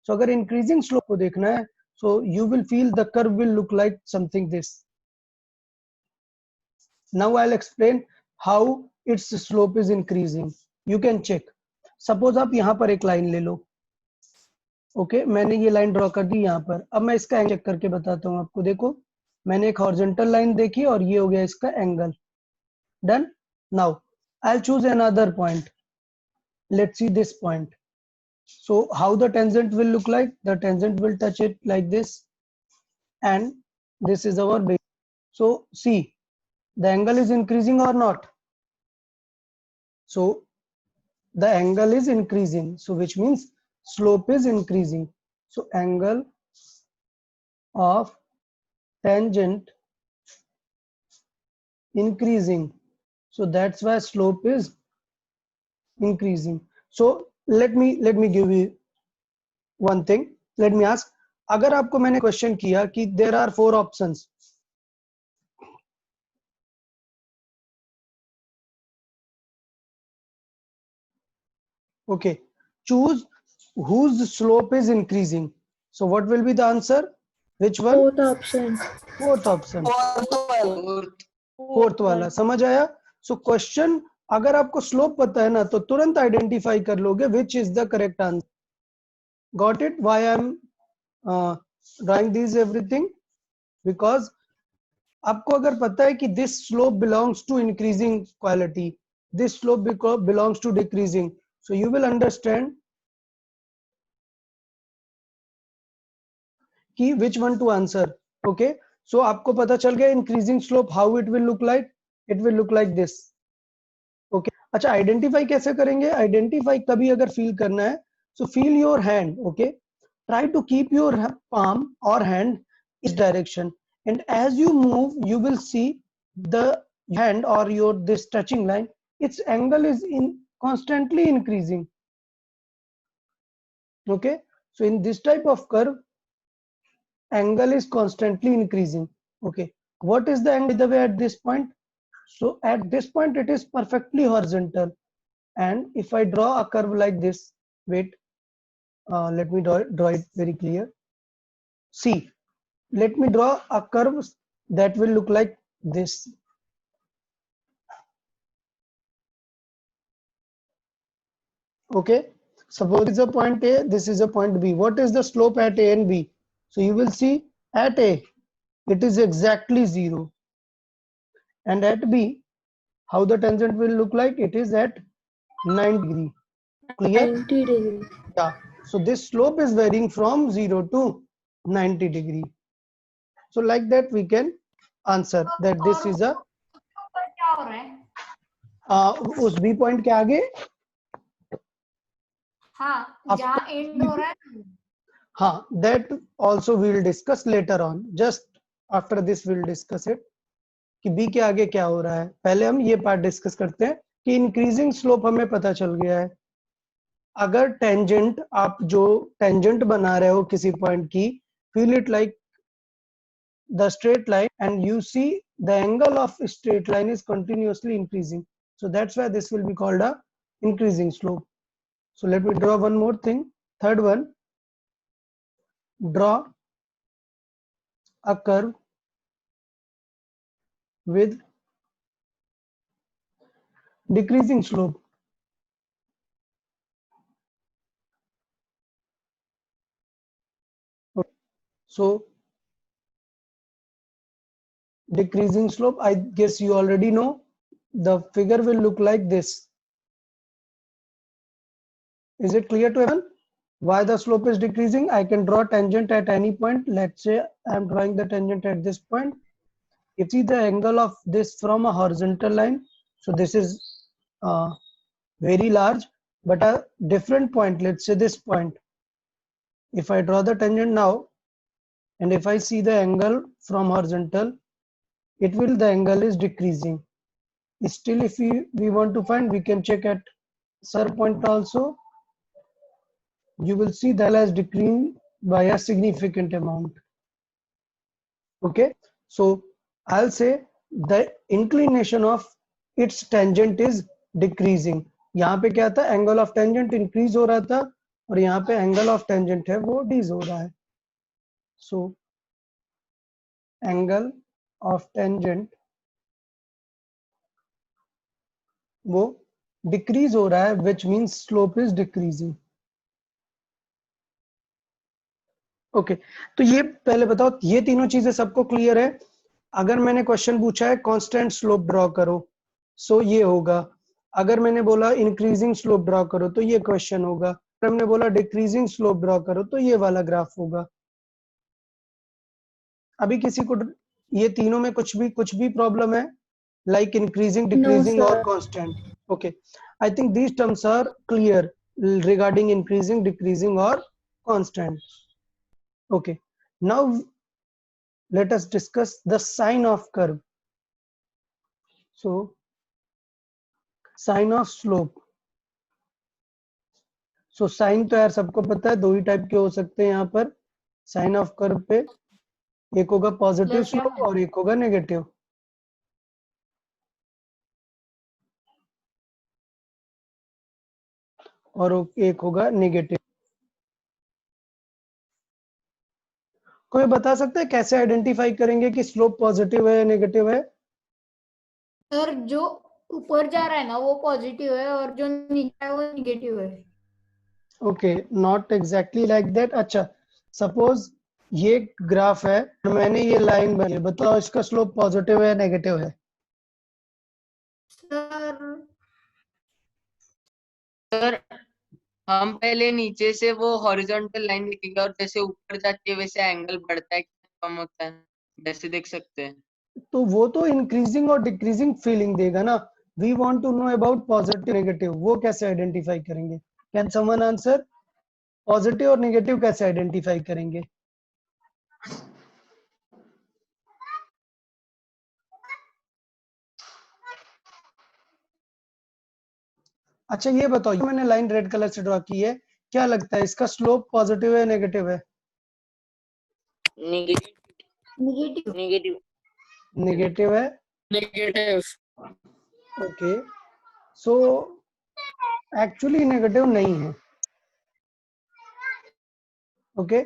सो अगर इंक्रीजिंग स्लोप को देखना है, सो you will feel the curve will look like something this. Now I'll explain how its slope is increasing. You can check. Suppose आप यहाँ पर एक लाइन ले लो. ओके, मैंने ये लाइन ड्रॉ कर दी यहाँ पर. अब मैं इसका एंगल चेक करके बताता हूँ आपको. देखो, मैंने एक हॉरिजॉन्टल लाइन देखी और ये हो गया इसका angle. Done. Now I'll choose another point. Let's see this point. So how the tangent will look like? The tangent will touch it like this, and this is our base. So see, the angle is increasing or not? So the angle is increasing, so which means slope is increasing. So angle of tangent increasing, so that's why slope is increasing. So let me give you one thing. Let me ask, अगर आपको मैंने question किया कि there are 4 options, okay, choose whose slope is increasing. So what will be the answer? Which one? Both options. Fourth option. Fourth वाला. समझ आया? So question, अगर आपको स्लोप पता है ना तो तुरंत आइडेंटिफाई कर लोगे which is the correct answer. Got it? Why I am drawing this everything? Because आपको अगर पता है कि this slope belongs to increasing quality, this slope belongs to decreasing, so you will understand कि which one to answer. Okay, so आपको पता चल गया increasing slope how it will look like. It will look like this. Okay, अच्छा, identify कैसे करेंगे? Identify कभी अगर फील करना है, so feel your hand. Okay, try to keep your palm or hand in this direction, and as you move you will see the hand or your this touching line, its angle is constantly increasing. Okay, so in this type of curve angle is constantly increasing. Okay, what is the angle by the way at this point? So at this point it is perfectly horizontal, and if I draw a curve like this, wait, let me draw it very clear. See, let me draw a curve that will look like this. Okay, suppose this is a point A, this is a point B. What is the slope at A and B? So you will see at A it is exactly 0, and at B how the tangent will look like? It is at 90 degree. Clear? 90 degree. Yeah. So this slope is varying from 0 to 90 degree. So like that we can answer that this is a क्या हो रहा है? उस B point के आगे हाँ, After जहाँ and हो रहा है ना, हाँ, that also we'll discuss later on. Just after this we'll discuss it कि b के आगे क्या हो रहा है. पहले हम ये पार्ट डिस्कस करते हैं कि इंक्रीजिंग स्लोप हमें पता चल गया है. अगर टेंजेंट, आप जो टेंजेंट बना रहे हो किसी पॉइंट की, feel it like the straight line and you see the angle of straight line is continuously increasing, so that's why this will be called a increasing slope. So let me draw one more thing. Third one, draw a curve with decreasing slope. So decreasing slope, I guess you already know, the figure will look like this. Is it clear to everyone why the slope is decreasing? I can draw tangent at any point. Let's say I am drawing the tangent at this point. You see the angle of this from a horizontal line, so this is very large, but a different point, let's say this point, if I draw the tangent now and if I see the angle from horizontal, the angle is decreasing. Still, if we want to find, we can check at SIR point also. You will see that has decreased by a significant amount. Okay, so I'll say the inclination of its tangent is decreasing. यहाँ पे क्या था, angle of tangent increase हो रहा था और यहाँ पे एंगल ऑफ टेंजेंट है वो डिज हो रहा है. सो एंगल ऑफ टेंजेंट वो डिक्रीज हो रहा है, which means slope is decreasing. Okay, तो ये पहले बताओ, ये तीनों चीजें सबको क्लियर है? अगर मैंने क्वेश्चन पूछा है कांस्टेंट स्लोप ड्रॉ करो, सो ये होगा. अगर मैंने बोला इंक्रीजिंग स्लोप ड्रॉ करो तो ये क्वेश्चन होगा. अगर हमने बोला डिक्रीजिंग स्लोप ड्रॉ करो तो ये वाला ग्राफ होगा. अभी किसी को ये तीनों में कुछ भी प्रॉब्लम है, लाइक इंक्रीजिंग, डिक्रीजिंग और constant? Okay, I think these terms are clear regarding increasing, decreasing और constant. Okay, now let us discuss the sign of curve. So sign of slope. So sign तो यार सबको पता है, दो ही type के हो सकते हैं यहाँ पर साइन ऑफ कर्व पे. एक होगा पॉजिटिव Plus या स्लोप और एक होगा नेगेटिव. और एक होगा नेगेटिव. कोई बता सकता है कैसे आइडेंटिफाई करेंगे कि स्लोप पॉजिटिव है या नेगेटिव है? सर जो ऊपर जा रहा है ना वो पॉजिटिव है और जो नीचे है वो नेगेटिव है. Okay, not exactly like that. अच्छा, सपोज ये ग्राफ है, मैंने ये लाइन बनाई, बताओ इसका स्लोप पॉजिटिव है या नेगेटिव है? सर हम पहले नीचे से वो हॉरिजॉन्टल लाइन लिखेंगे और जैसे ऊपर जाती है वैसे एंगल बढ़ता है कम होता है, वैसे देख सकते हैं. तो वो तो इंक्रीजिंग और डिक्रीजिंग फीलिंग देगा ना. We want to know about positive negative, वो कैसे आइडेंटिफाई करेंगे? Can someone answer? पॉजिटिव और नेगेटिव कैसे आइडेंटिफाई करेंगे? अच्छा ये बताओ, ये मैंने लाइन रेड कलर से ड्रॉ की है, क्या लगता है इसका स्लोप पॉजिटिव है नेगेटिव है? नेगेटिव. नेगेटिव. नेगेटिव है. Negative. Okay, so actually negative नहीं है. ओके,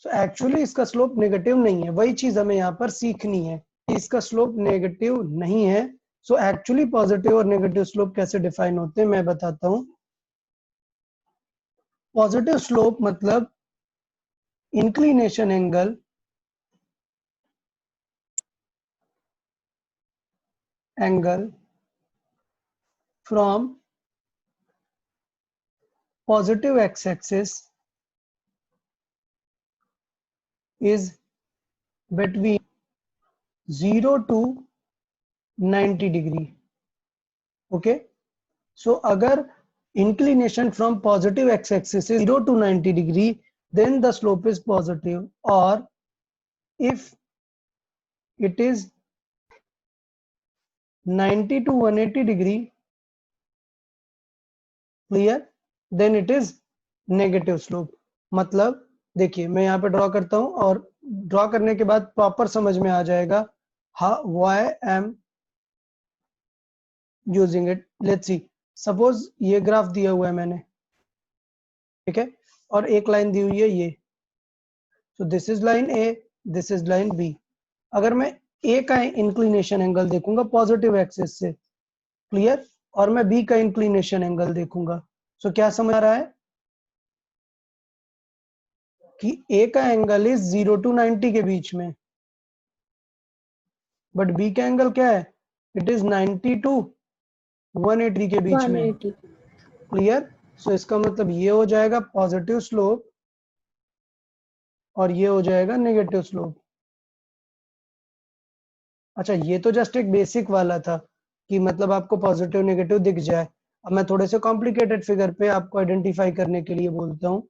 सो एक्चुअली इसका स्लोप नेगेटिव नहीं है. वही चीज हमें यहाँ पर सीखनी है, इसका स्लोप नेगेटिव नहीं है. सो एक्चुअली पॉजिटिव और नेगेटिव स्लोप कैसे डिफाइन होते हैं मैं बताता हूँ. पॉजिटिव स्लोप मतलब inclination angle from positive x-axis is between 0 to 90 degree. Okay, so अगर inclination from positive x-axis is 0 to 90 degree, then the slope is positive. Or if it is 90 to 180 degree, clear, then it is negative slope. मतलब देखिए मैं यहाँ पे draw करता हूँ और draw करने के बाद प्रॉपर समझ में आ जाएगा why I am using it. Let's see, suppose ये ग्राफ दिया हुआ है मैंने, ठीक है, और एक लाइन दी हुई है ये. So this is line A, this is line B. अगर मैं ए का इंक्लिनेशन एंगल देखूंगा पॉजिटिव एक्सिस से, क्लियर, और मैं बी का इंक्लिनेशन एंगल देखूंगा, सो क्या समझ आ रहा है कि ए का एंगल इज 0 to 90 के बीच में, बट बी का एंगल क्या है, इट इज 90 to 180 के बीच में. 180. क्लियर. सो इसका मतलब ये हो जाएगा पॉजिटिव स्लोप और ये हो जाएगा नेगेटिव स्लोप. अच्छा, ये तो जस्ट एक बेसिक वाला था कि मतलब आपको पॉजिटिव नेगेटिव दिख जाए. अब मैं थोड़े से कॉम्प्लिकेटेड फिगर पे आपको आइडेंटिफाई करने के लिए बोलता हूँ.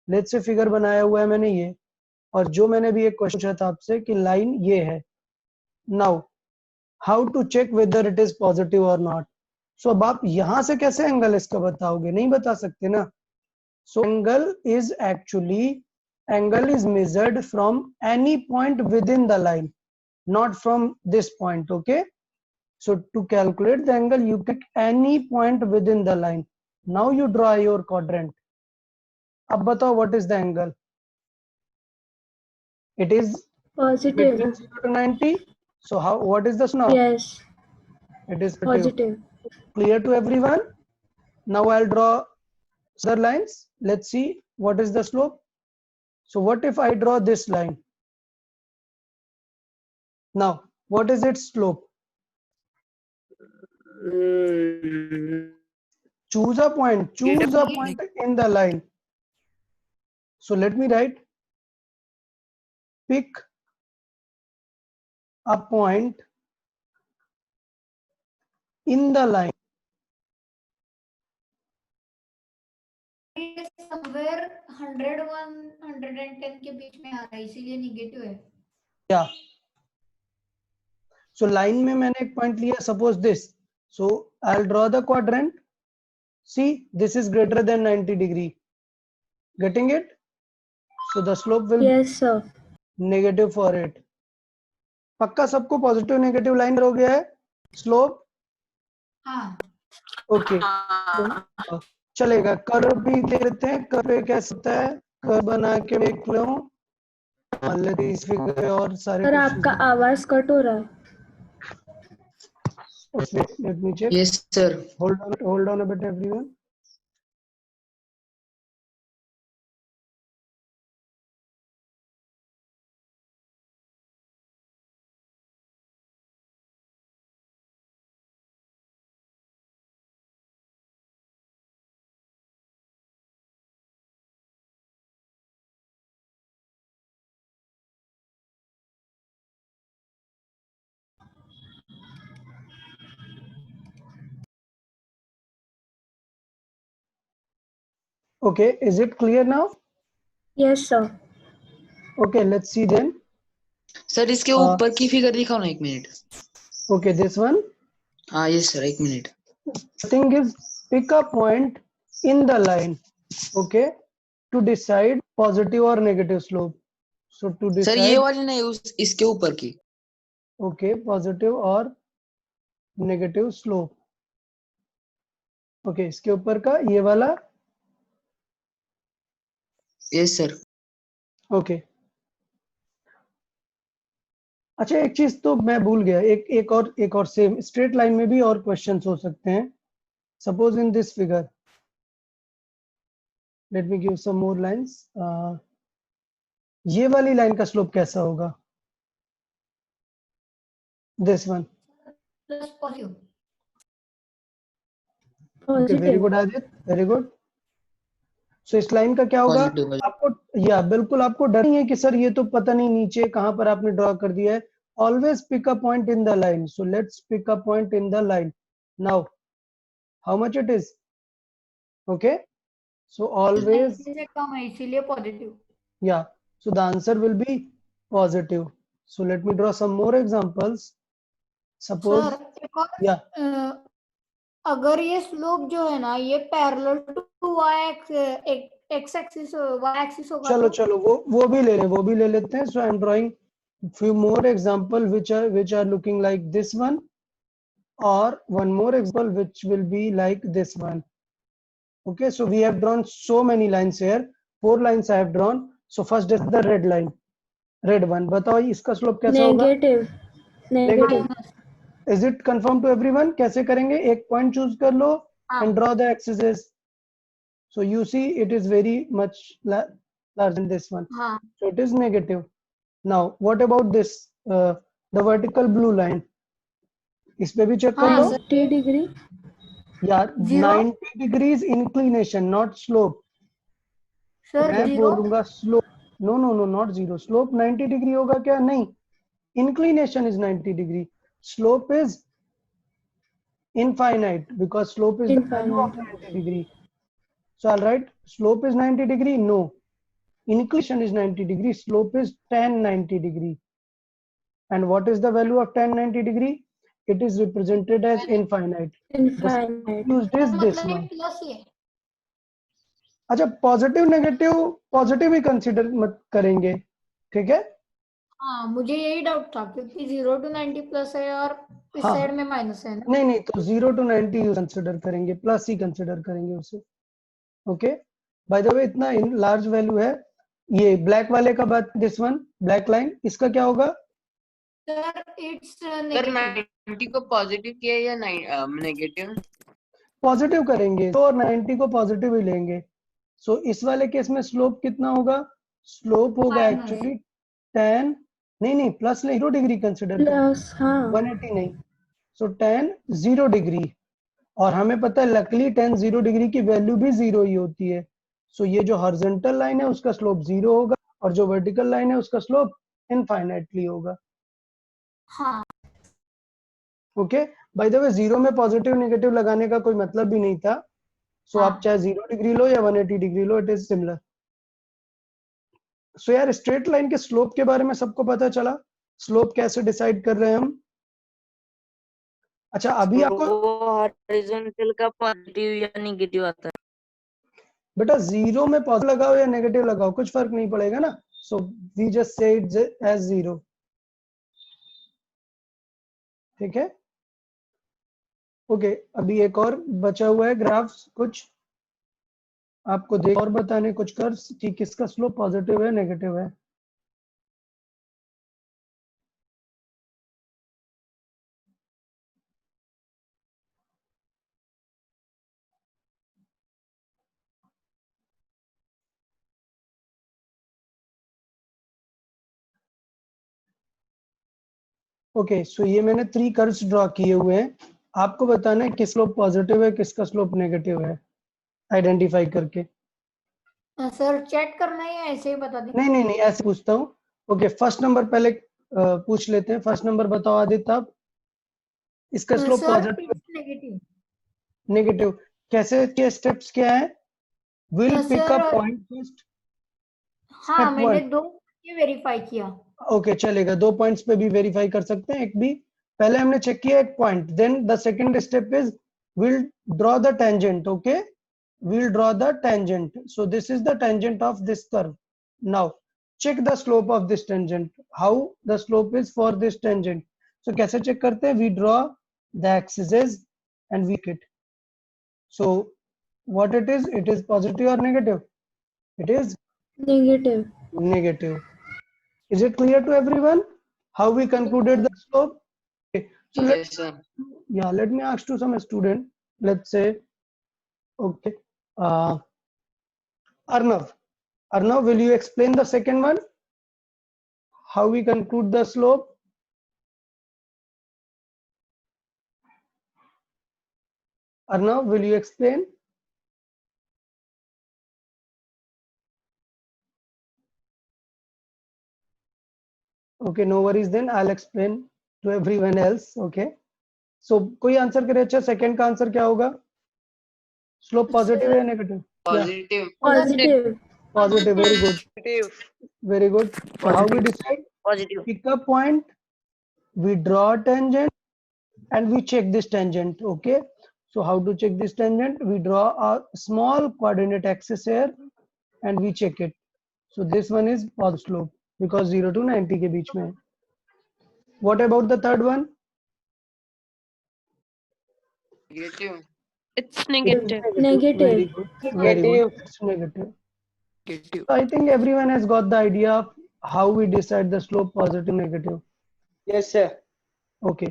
लेट्स से फिगर बनाया हुआ है मैंने ये, और जो मैंने भी एक क्वेश्चन पूछा था आपसे कि लाइन ये है. Now how to check whether it is positive और नॉट. सो अब आप यहां से कैसे एंगल इसका बताओगे, नहीं बता सकते ना. So angle is measured from any point with in the line, not from this point. Okay, so to calculate the angle you pick any point within the line. Now you draw your quadrant. अब बताओ what is the angle. It is Positive. between 0 to 90. So how, what is the now? Yes. It is positive. Positive. Clear to everyone. Now I'll draw other lines. Let's see what is the slope. So what if I draw this line? Now what is its slope? Choose a point in the line. So let me write, pick a point in the line. Somewhere 101 110 के बीच में आ रहा है, इसीलिए negative है. Yeah. So line में मैंने एक point लिया, suppose this. So I'll draw the quadrant. See, this is greater than 90 degree. Getting it? So the slope will Yes, sir. be negative for it. पक्का सबको पॉजिटिव नेगेटिव लाइन हो गया है. Slope हाँ. ओके, चलेगा. Curve भी दे देते हैं. कर्व कैसे होता है, कर्व बना के देख लो. मान लेते इस फिगर और सारे सर आपका आवाज कट हो रहा है. Let me check. Yes, sir. Hold on a bit, everyone. Okay, is it clear now? Yes, sir. Okay, let's see then. Sir इसके ऊपर की फिगर दिखाओ ना, 1 मिनट. Okay, this one. हाँ yes sir, 1 minute. The thing is, pick a point in the line, okay, to decide positive or negative slope. So to sir decide, ये वाली नहीं, इसके ऊपर की. okay, positive or negative slope. Okay, इसके ऊपर का ये वाला. Yes sir. Okay. अच्छा, एक चीज तो मैं भूल गया. एक और सेम स्ट्रेट लाइन में भी और क्वेश्चंस हो सकते हैं. Suppose in this figure, let me give some more lines. ये वाली लाइन का स्लोप कैसा होगा, this one. Plus positive. Okay, very good Aditya, very good. So इस लाइन का क्या होगा Positive. आपको, या बिल्कुल आपको डर नहीं है कि सर ये तो पता नहीं नीचे कहां पर आपने ड्रॉ कर दिया है. Always pick a point in the line. So let's pick a point in the line. Now how much it is, Okay, so always, 90 से कम है इसीलिए positive. yeah, so the answer will be positive. So let me draw some more examples. Suppose, sir एक और yeah, अगर ये slope जो है ना ये parallel to Y X axis Y axis होगा चलो तो चलो वो भी ले लें, वो भी ले लेते हैं. So I'm drawing few more example which are looking like this one, or one more example which will be like this one. Okay, so we have drawn so many lines here. 4 lines I have drawn. So first is the red line, red one. बताओ इसका slope कैसा होगा? Negative. Negative. Minus. Is it confirm to everyone? कैसे करेंगे? एक point choose कर लो हाँ and draw the axes. So you see it is very much larger than this one. हाँ So it is negative. Now what about this? The vertical blue line. इस पे भी check कर हाँ लो. Sir 90 degree. यार Zero? 90 degrees inclination, not slope. Sir मैं zero बोलूंगा slope. No no no, not zero. Slope 90 degree होगा क्या? नहीं. Inclination is 90 degree. Slope is infinite because slope is the value of Infinite. 90 degree. So I'll write slope is 90 degree. No. Inclination is 90 degree. Slope is tan 90 degree. And what is the value of tan 90 degree? It is represented as infinite. The Infinite. used is this मतलब ये one. Plus ही है। अच्छा, positive negative positive ही consider मत करेंगे, ठीक है? हाँ मुझे यही डाउट था क्योंकि 0 to 90 प्लस है और इस हाँ. साइड में माइनस है ना। नहीं नहीं, तो 0 to 90 कंसिडर करेंगे, प्लस ही कंसिडर करेंगे उसे. ओके, बाय द वे इतना लार्ज वैल्यू है. ये ब्लैक वाले का बात, दिस वन ब्लैक लाइन, इसका क्या होगा? Sir it's sir negative. 90 को पॉजिटिव किया या नेगेटिव? पॉजिटिव करेंगे तो, और 90 को पॉजिटिव ही लेंगे. सो इस वाले केस में स्लोप कितना होगा? स्लोप होगा माइनस एक्चुअली 10, नहीं नहीं प्लस नहीं, 0 डिग्री कंसिडर करें, Plus. हाँ. 180 नहीं. सो 10 0 डिग्री, और हमें पता है लकली 10 0 डिग्री की वैल्यू भी 0 ही होती है. सो ये जो हॉरिजॉन्टल लाइन है उसका स्लोप 0 होगा, और जो वर्टिकल लाइन है उसका स्लोप इनफाइनाइटली होगा. हाँ ओके, बाय द वे 0 में पॉजिटिव नेगेटिव लगाने का कोई मतलब भी नहीं था. सो हाँ आप चाहे 0 डिग्री लो या 180 डिग्री लो, इट इज सिमिलर. सो यार स्ट्रेट लाइन के स्लोप के बारे में सबको पता चला. स्लोप कैसे डिसाइड कर रहे हैं हम? अच्छा अभी आपको वो हॉरिजॉन्टल का पॉजिटिव या नेगेटिव आता है. बेटा 0 में पॉजिटिव लगाओ या नेगेटिव लगाओ कुछ फर्क नहीं पड़ेगा ना. So we just say it as 0. ठीक है, ओके. अभी एक और बचा हुआ है ग्राफ्स, कुछ आपको देख और बताने कुछ कर कि किसका स्लोप पॉजिटिव है नेगेटिव है. ओके, सो ये मैंने 3 कर्व्स ड्रॉ किए हुए हैं. आपको बताना है किस स्लोप पॉजिटिव है किसका स्लोप नेगेटिव है, आइडेंटिफाई करके. सर चेक करना है या ऐसे ही बता दें। नहीं नहीं नहीं, ऐसे पूछता हूँ. ओके, फर्स्ट नंबर पहले पूछ लेते हैं. फर्स्ट नंबर बताओ आदित्य आप, इसका slope sir positive it's negative. Negative. कैसे के स्टेप्स क्या है? Will pick a sir point first. हाँ स्टेप मैंने 1. 2 ये वेरीफाई किया। ओके चलेगा, 2 पॉइंट्स पे भी वेरीफाई कर सकते हैं. एक भी पहले हमने चेक किया एक point, then the second step is will draw the tangent. Okay, we'll draw the tangent. So this is the tangent of this curve. Now check the slope of this tangent. How the slope is for this tangent? So कैसे check करते हैं? We draw the axes and we it. So what it is positive or negative? It is Negative. negative. Is it clear to everyone how we concluded the slope? Okay. So yes sir. let me ask to some student. Let's say, okay, Arnav, will you explain the second one? How we conclude the slope? Arnav, will you explain? Okay, no worries then. I'll explain to everyone else. Okay. So कोई answer करे? अच्छा second का answer क्या होगा? Slope positive है या negative? Positive. Positive. Positive, very good, Negative. Very good. So how we Positive. decide? Positive. Pick a point, we draw a tangent and we check this tangent. Okay, so how to check this tangent? We draw a small coordinate axis here and we check it. So this one is positive slope because 0 to 90 के बीच में है. What about the third one? Negative. It's It is negative. Negative. Very good, very good. Negative. It's negative. Negative. So I think everyone has got the idea of how we decide the slope, positive, negative. Yes, sir. Okay,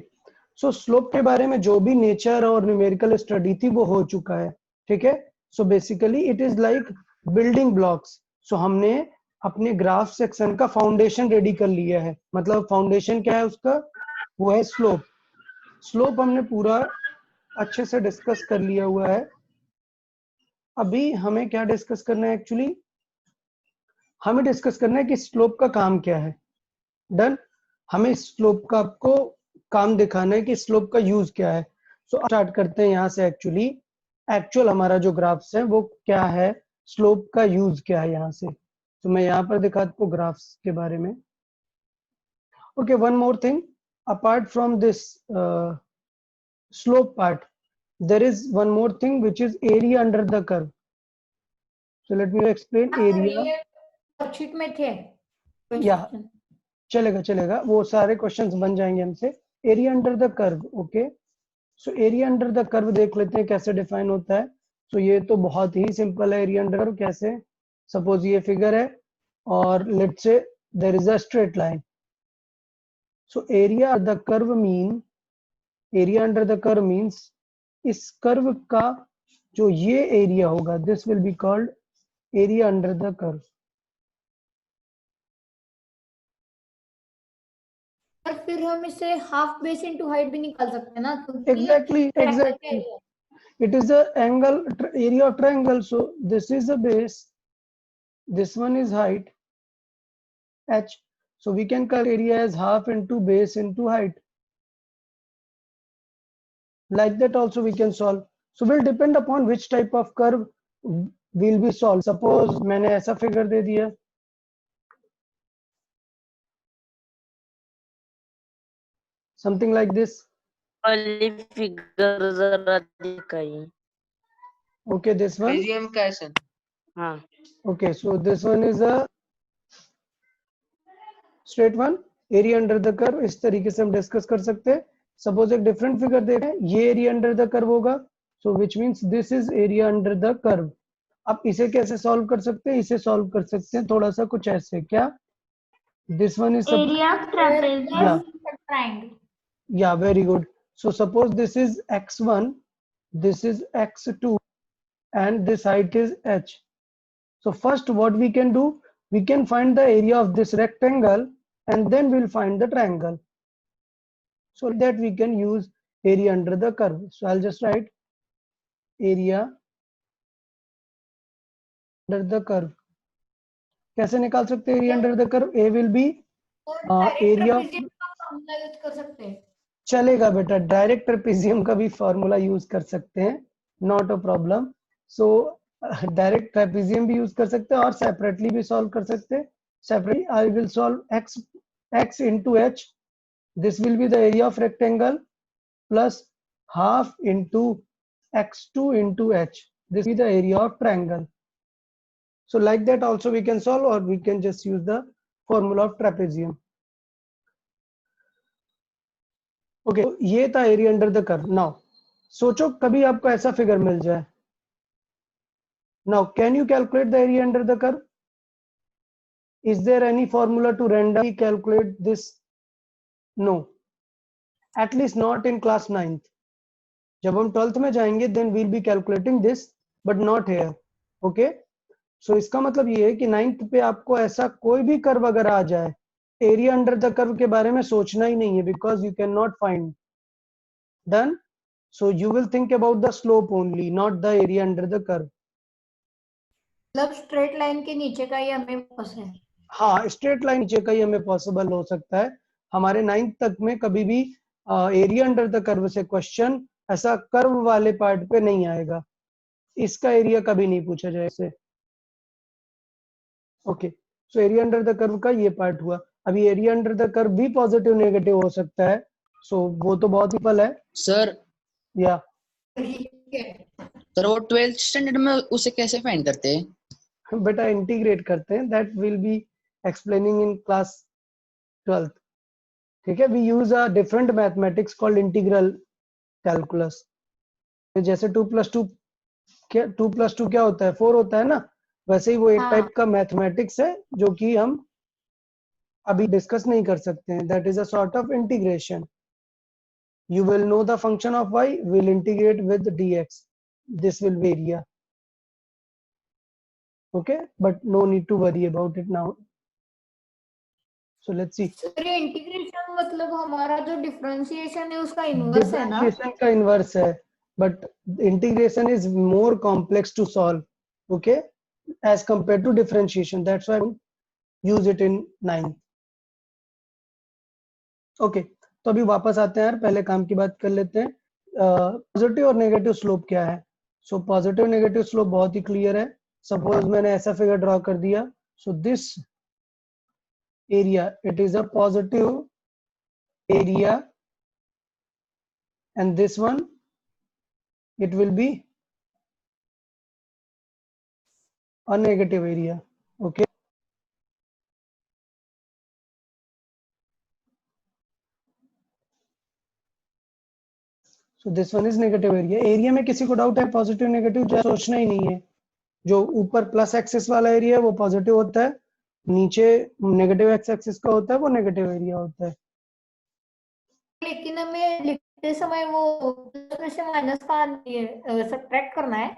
so slope के बारे में जो भी nature और numerical study थी वो हो चुका है. ठीक है, so basically it is like building blocks. सो हमने अपने ग्राफ सेक्शन का फाउंडेशन रेडी कर लिया है. मतलब फाउंडेशन क्या है उसका? वो है स्लोप. स्लोप हमने पूरा अच्छे से डिस्कस कर लिया हुआ है. अभी हमें क्या डिस्कस करना है? एक्चुअली हमें डिस्कस करना है कि स्लोप का काम क्या है. डन. हमें स्लोप का आपको काम दिखाना है कि स्लोप का यूज क्या है. सो स्टार्ट करते हैं यहाँ से. एक्चुअल हमारा जो ग्राफ्स है वो क्या है, स्लोप का यूज क्या है यहाँ से. तो मैं यहाँ पर दिखाता हूँ ग्राफ्स के बारे में. Okay, one more thing, apart from this slope part, there is one more thing which is area under the curve. So let me explain area. ये वर्कशीट में थे या चलेगा, वो सारे क्वेश्चंस बन जाएंगे हमसे. Area under the curve. Okay, so area under the curve देख लेते हैं कैसे डिफाइन होता है. तो ये तो बहुत ही सिंपल है. एरिया अंडर कर्व कैसे? सपोज ये फिगर है और let's say there is a straight line. So area the curve mean, area under the curve means इस कर्व का जो ये एरिया होगा, this will be called area under the curve. और फिर हम इसे हाफ बेस इनटू हाइट भी निकाल सकते हैं ना, क्योंकि Exactly. It is the angle, area of triangle. So this is the base, this one is height, h. So we can call area as half into base into height. Like that also we can solve. So will depend upon which type of curve will be solved. Suppose मैंने ऐसा figure दे दिया, something like this. वाली figure जरा दिखाइए. Okay, this one. Trapezium का है sir. हाँ. Okay, so this one is a straight one. Area under the curve इस तरीके से हम डिस्कस कर सकते हैं. सपोज एक डिफरेंट फिगर देखें, ये एरिया अंडर द कर्व होगा. So which means this is area under the curve. अब इसे कैसे सॉल्व कर सकते हैं? इसे सॉल्व कर सकते हैं थोड़ा सा कुछ ऐसे. क्या? This one is area Yeah. Triangle. Yeah, very good. So suppose this is x1, this is x2, and this height is h. So first what we can do, we can find the area of this rectangle and then we'll find the triangle. So that we can use area under the curve. So I'll just write area under the curve. कैसे निकाल सकते हैं area under the curve? A will be area of, formula use कर सकते हैं. चलेगा बेटा, direct trapezium का भी फॉर्मूला यूज कर सकते हैं, not a problem. So direct trapezium भी यूज कर सकते हैं और सेपरेटली भी सॉल्व कर सकते हैं. Separately I will solve x into h. This will be the area of rectangle plus half into x2 into h. This will be the area of triangle. So like that also we can solve, or we can just use the formula of trapezium. Okay, ये था area under the curve. Now सोचो कभी आपको ऐसा figure मिल जाए. Now can you calculate the area under the curve? Is there any formula to randomly calculate this? No, at least not in class 9th. जब हम 12th में जाएंगे then we'll be calculating this, but not here. Okay, so इसका मतलब ये है कि 9th पे आपको ऐसा कोई भी कर्व अगर आ जाए, एरिया अंडर द कर्व के बारे में सोचना ही नहीं है, because you can not find. Done. So you will think about the slope only, not the area under the curve. मतलब स्ट्रेट लाइन के नीचे का ही हमें बस है. हाँ, स्ट्रेट लाइन नीचे का ही हमें पॉसिबल हो सकता है. हमारे 9th तक में कभी भी एरिया अंडर द कर्व से क्वेश्चन ऐसा कर्व वाले पार्ट पे नहीं आएगा. इसका एरिया कभी नहीं पूछा जाए इससे। Okay, so area under the curve का ये पार्ट हुआ। अभी एरिया अंडर द कर्व भी पॉजिटिव नेगेटिव हो सकता है, सो वो तो बहुत सिंपल है। सर या सर वो 12th स्टैंडर्ड में उसे कैसे फाइंड करते हैं? बेटा इंटीग्रेट करते हैं, that will be explaining in class 12th। ठीक है, we use a different mathematics called integral calculus. जैसे 2+2 क्या 2+2 क्या होता है, 4 होता है ना, वैसे ही वो एक हाँ। टाइप का मैथमेटिक्स है जो कि हम अभी डिस्कस नहीं कर सकते हैं। That is a sort of integration. You will know the function of y will integrate with dx. This will be area. Okay, but no need to worry about it now. So let's see. Sir ये integration मतलब हमारा जो differentiation है उसका inverse है ना? Differentiation का inverse है, but integration is more complex to solve. Okay, as compared to differentiation. That's why we use it in 9th. Okay, तो अभी वापस आते हैं यार, पहले काम की बात कर लेते हैं। पॉजिटिव और नेगेटिव स्लोप क्या है? सो पॉजिटिव नेगेटिव स्लोप बहुत ही क्लियर है। सपोज मैंने ऐसा फिगर ड्रॉ कर दिया, so this area it is a positive area and this one it will be a negative area. Okay, so this one is negative area. Area में किसी को doubt है? पॉजिटिव नेगेटिव जो सोचना ही नहीं है। जो ऊपर प्लस एक्सिस वाला एरिया है वो पॉजिटिव होता है, नीचे नेगेटिव एक्स एक्सिस का होता है वो नेगेटिव एरिया होता है। लेकिन हमें लिखते समय वो प्लस में से माइनस का सब्ट्रैक्ट करना है।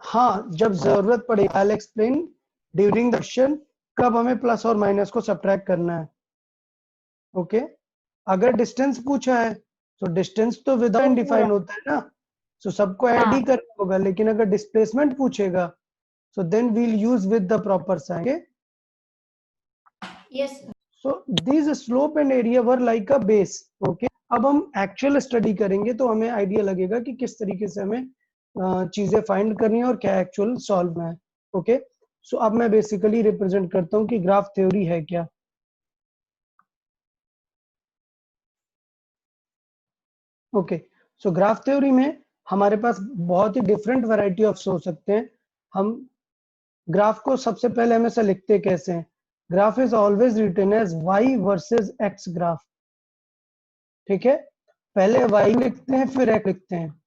हाँ, जब जरूरत पड़े I will explain during the question कब हमें प्लस और माइनस को सब्ट्रैक्ट करना है। ओके, अगर डिस्टेंस पूछा है तो डिस्टेंस तो विदाउट डिफाइन होता है ना, सो सबको ऐड ही करना होगा। लेकिन अगर डिस्प्लेसमेंट पूछेगा so then we'll use with the proper sign. Okay, yes so these slope and area were like a base. Okay, अब हम एक्चुअल स्टडी करेंगे तो हमें आइडिया लगेगा कि किस तरीके से हमें चीजें फाइंड करनी है और क्या एक्चुअल सॉल्व है। ओके, सो अब मैं बेसिकली रिप्रेजेंट करता हूँ कि ग्राफ थ्योरी है क्या। ओके, सो ग्राफ थ्योरी में हमारे पास बहुत ही डिफरेंट वैरायटी ऑफ हो सकते हैं। हम ग्राफ को सबसे पहले हम ऐसा लिखते कैसे हैं? Graph is always written as y versus x graph. ठीक है, पहले y लिखते हैं फिर x लिखते हैं।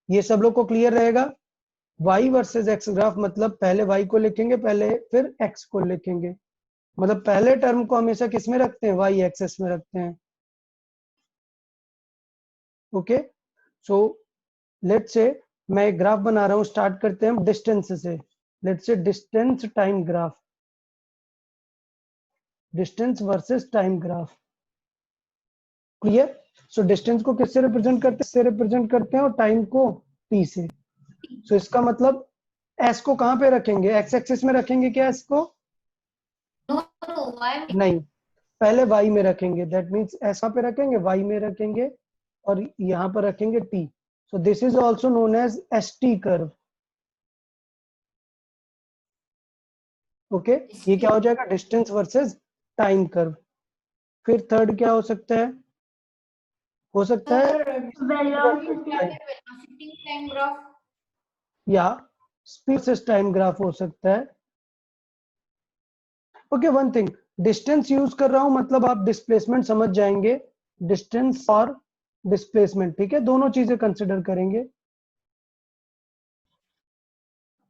ये सब लोग को क्लियर रहेगा? y वर्सेस x ग्राफ मतलब पहले y को लिखेंगे पहले फिर x को लिखेंगे। मतलब पहले टर्म को हमेशा किस में रखते हैं? y एक्सेस में रखते हैं। ओके, सो लेट्स से मैं एक ग्राफ बना रहा हूं। स्टार्ट करते हैं डिस्टेंस से। Let's say distance time graph, distance versus time graph. Clear? So distance को किससे रिप्रेजेंट करते हैं? से रिप्रेजेंट करते हैं और टाइम को t से। सो इसका मतलब s को कहां पे रखेंगे? x एक्सिस में रखेंगे क्या s को? नो नो वाई नहीं, पहले y में रखेंगे। दैट मींस s कहां पे रखेंगे? y में रखेंगे और यहां पर रखेंगे t। So this is also known as st curve. Okay, ये क्या हो जाएगा? Distance versus time curve. फिर थर्ड क्या हो सकता है? हो सकता है वेलोसिटी टाइम ग्राफ या स्पीड वर्सेस टाइम ग्राफ हो सकता है। Okay, one thing, distance use कर रहा हूं मतलब आप डिस्प्लेसमेंट समझ जाएंगे। डिस्टेंस और डिस्प्लेसमेंट, ठीक है, दोनों चीजें कंसिडर करेंगे।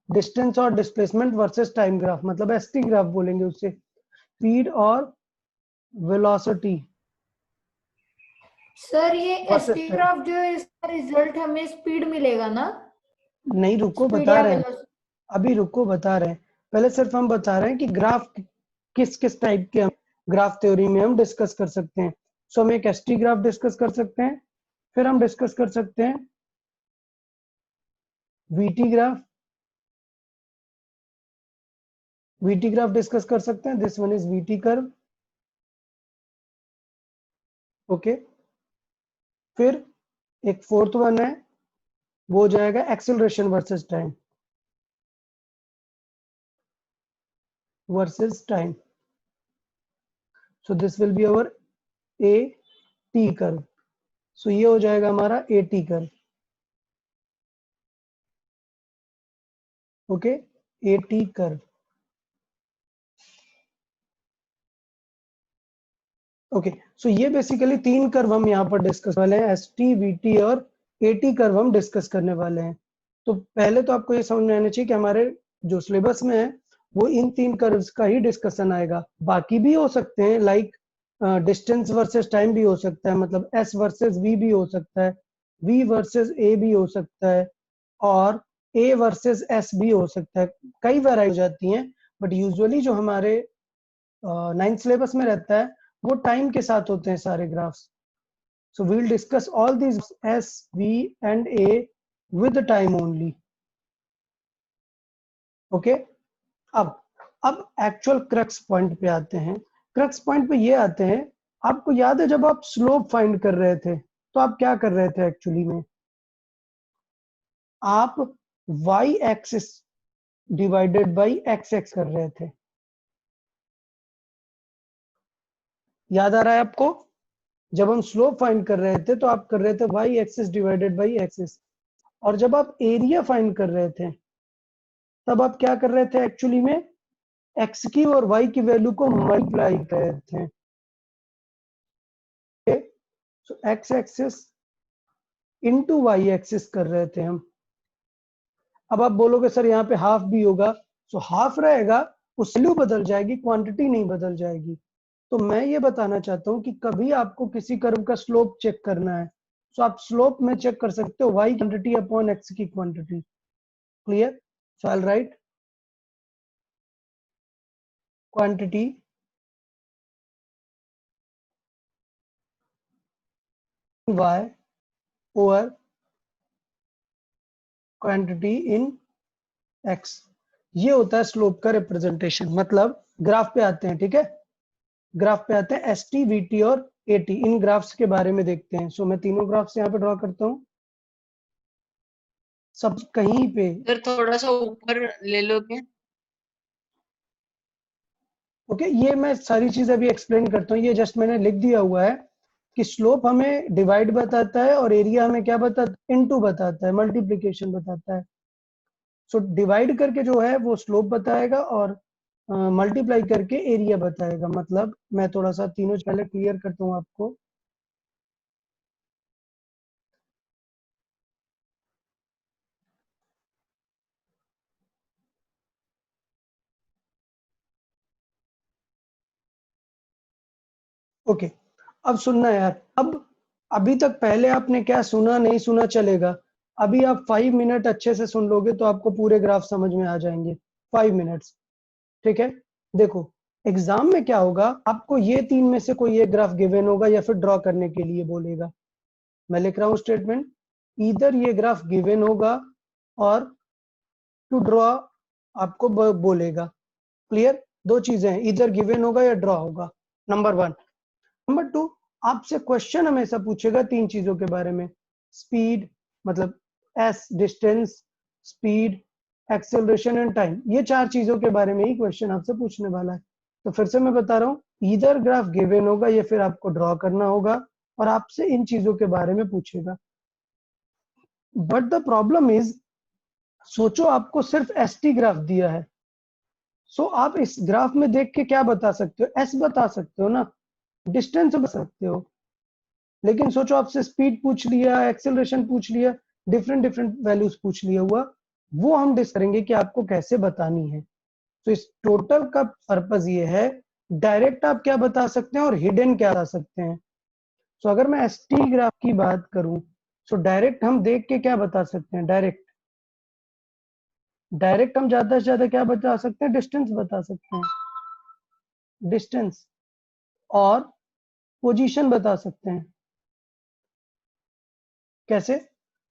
डिस्टेंस और डिस्प्लेसमेंट वर्सेस टाइम ग्राफ मतलब एसटी ग्राफ बोलेंगे उससे। स्पीड और वेलोसिटी सर ये वर्सेस एसटी ग्राफ जो है इसका रिजल्ट हमें स्पीड मिलेगा ना? नहीं, रुको स्पीड बता या रहे हैं, वेलोसिटी? अभी रुको बता रहे हैं। पहले सिर्फ हम बता रहे हैं कि ग्राफ किस किस टाइप के ग्राफ थ्योरी में हम डिस्कस कर सकते हैं। सो हम एक एसटी ग्राफ डिस्कस कर सकते हैं, फिर हम डिस्कस कर सकते हैं VT graph. VT graph discuss कर सकते हैं। This one is VT curve. Okay, फिर एक फोर्थ वन है वो हो जाएगा acceleration versus time, versus time. So this will be our A T curve. So ये हो जाएगा हमारा A T curve. Okay, A T curve. Okay, so ये बेसिकली 3 कर्व हम यहाँ पर डिस्कस वाले हैं, एस टी, वी टी और ए टी कर्व हम डिस्कस करने वाले हैं. तो पहले तो आपको ये समझ में आना चाहिए कि हमारे जो सिलेबस में है वो इन 3 कर्व्स का ही डिस्कशन आएगा. बाकी भी हो सकते हैं, लाइक डिस्टेंस वर्सेस टाइम भी हो सकता है, मतलब एस वर्सेस वी भी हो सकता है, वी वर्सेस ए भी हो सकता है, और ए वर्सेस एस भी हो सकता है. कई वैरायटी हो जाती हैं, बट यूजुअली जो हमारे 9th सिलेबस में रहता है वो टाइम के साथ होते हैं सारे graphs. So we will discuss all these S, we end a with time only. Okay, अब एक्चुअल क्रक्स पॉइंट पे आते हैं. क्रक्स पॉइंट पे ये आते हैं, आपको याद है जब आप स्लोप फाइंड कर रहे थे तो आप क्या कर रहे थे एक्चुअली में? आप y axis divided by x x कर रहे थे. याद आ रहा है आपको? जब हम स्लोप फाइंड कर रहे थे तो आप कर रहे थे y axis divided by axis, और जब आप एरिया फाइंड कर रहे थे तब आप क्या कर रहे थे एक्चुअली में? x की और y की वैल्यू को मल्टीप्लाई कर रहे थे. सो x axis into y axis कर रहे थे हम. अब आप बोलोगे सर यहाँ पे हाफ भी होगा. सो हाफ रहेगा, उस वैल्यू बदल जाएगी, क्वांटिटी नहीं बदल जाएगी. तो मैं ये बताना चाहता हूँ कि कभी आपको किसी कर्व का स्लोप चेक करना है तो आप स्लोप में चेक कर सकते हो y क्वांटिटी अपॉन x की quantity. Clear? So I will write quantity y over quantity in x. ये होता है स्लोप का रिप्रेजेंटेशन. मतलब ग्राफ पे आते हैं, ठीक है? ग्राफ पे आते हैं, एस टी, वी टी और ए टी. इन ग्राफ्स के बारे में देखते हैं. सो मैं तीनों ग्राफ्स यहाँ पे ड्रॉ करता हूँ. सब कहीं पे सर थोड़ा सा ऊपर ले लोगे? ओके, ये मैं सारी चीजें अभी एक्सप्लेन करता हूँ. ये जस्ट मैंने लिख दिया हुआ है कि स्लोप हमें डिवाइड बताता है और एरिया हमें क्या बताता है? इनटू बताता है, मल्टीप्लिकेशन बताता है. सो डिवाइड करके जो है वो स्लोप बताएगा और मल्टीप्लाई करके एरिया बताएगा. मतलब मैं थोड़ा सा तीनों पहले क्लियर करता हूँ आपको. ओके, अब सुनना यार. अब अभी तक पहले आपने क्या सुना नहीं सुना चलेगा. अभी आप 5 मिनट अच्छे से सुन लोगे तो आपको पूरे ग्राफ समझ में आ जाएंगे. 5 मिनट्स, ठीक है? देखो, एग्जाम में क्या होगा, आपको ये 3 में से कोई एक ग्राफ गिवन होगा या फिर ड्रॉ करने के लिए बोलेगा. मैं लिख रहा हूँ स्टेटमेंट, इधर ये ग्राफ गिवन होगा और टू ड्रॉ आपको बोलेगा. क्लियर? दो चीजें हैं, इधर गिवन होगा या ड्रॉ होगा. नंबर 1. नंबर 2, आपसे क्वेश्चन हमेशा पूछेगा 3 चीजों के बारे में. स्पीड, मतलब S distance, speed, acceleration and time. ये 4 चीजों के बारे में ही क्वेश्चन आपसे पूछने वाला है. तो फिर से मैं बता रहा हूँ, इधर ग्राफ गिवन होगा या फिर आपको ड्रॉ करना होगा और आपसे इन चीजों के बारे में पूछेगा. बट द प्रॉब्लम इज, सोचो आपको सिर्फ एस टी ग्राफ दिया है. सो आप इस ग्राफ में देख के क्या बता सकते हो? एस बता सकते हो ना, डिस्टेंस बता सकते हो. लेकिन सोचो आपसे स्पीड पूछ लिया, एक्सेलरेशन पूछ लिया, डिफरेंट डिफरेंट वैल्यूज पूछ लिया हुआ, वो हम डिस्कस करेंगे कि आपको कैसे बतानी है. तो इस टोटल का पर्पस ये है, डायरेक्ट आप क्या बता सकते हैं और हिडन क्या बता सकते हैं. सो अगर मैं एस टी ग्राफ की बात करूं, सो डायरेक्ट हम देख के क्या बता सकते हैं? डायरेक्ट हम ज्यादा से ज्यादा क्या बता सकते हैं? डिस्टेंस बता सकते हैं, डिस्टेंस, और पोजीशन बता सकते हैं. कैसे?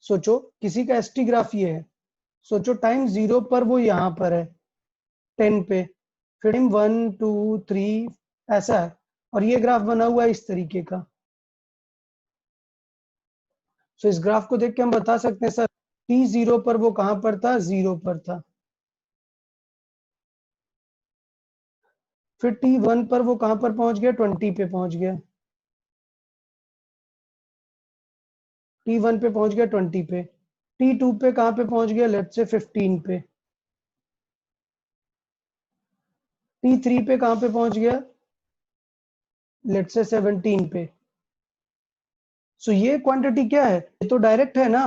सोचो किसी का एसटी ग्राफ ये है. सोचो टाइम 0 पर वो यहाँ पर है 10 पे, फिर टाइम 1 2 3 ऐसा है, और ये ग्राफ बना हुआ है इस तरीके का. सो इस ग्राफ को देख के हम बता सकते हैं सर t0 पर वो कहां पर था, 0 पर था। फिर t1 पर वो कहां पर पहुंच गया, 20 पे पहुंच गया। t1 पे पहुंच गया 20 पे। t2 पे कहां पे पहुंच गया, लेट्स से 15 पे। t3 पे कहां पे पहुंच गया, लेट्स से 17 पे। सो ये क्वांटिटी क्या है, ये तो डायरेक्ट है ना।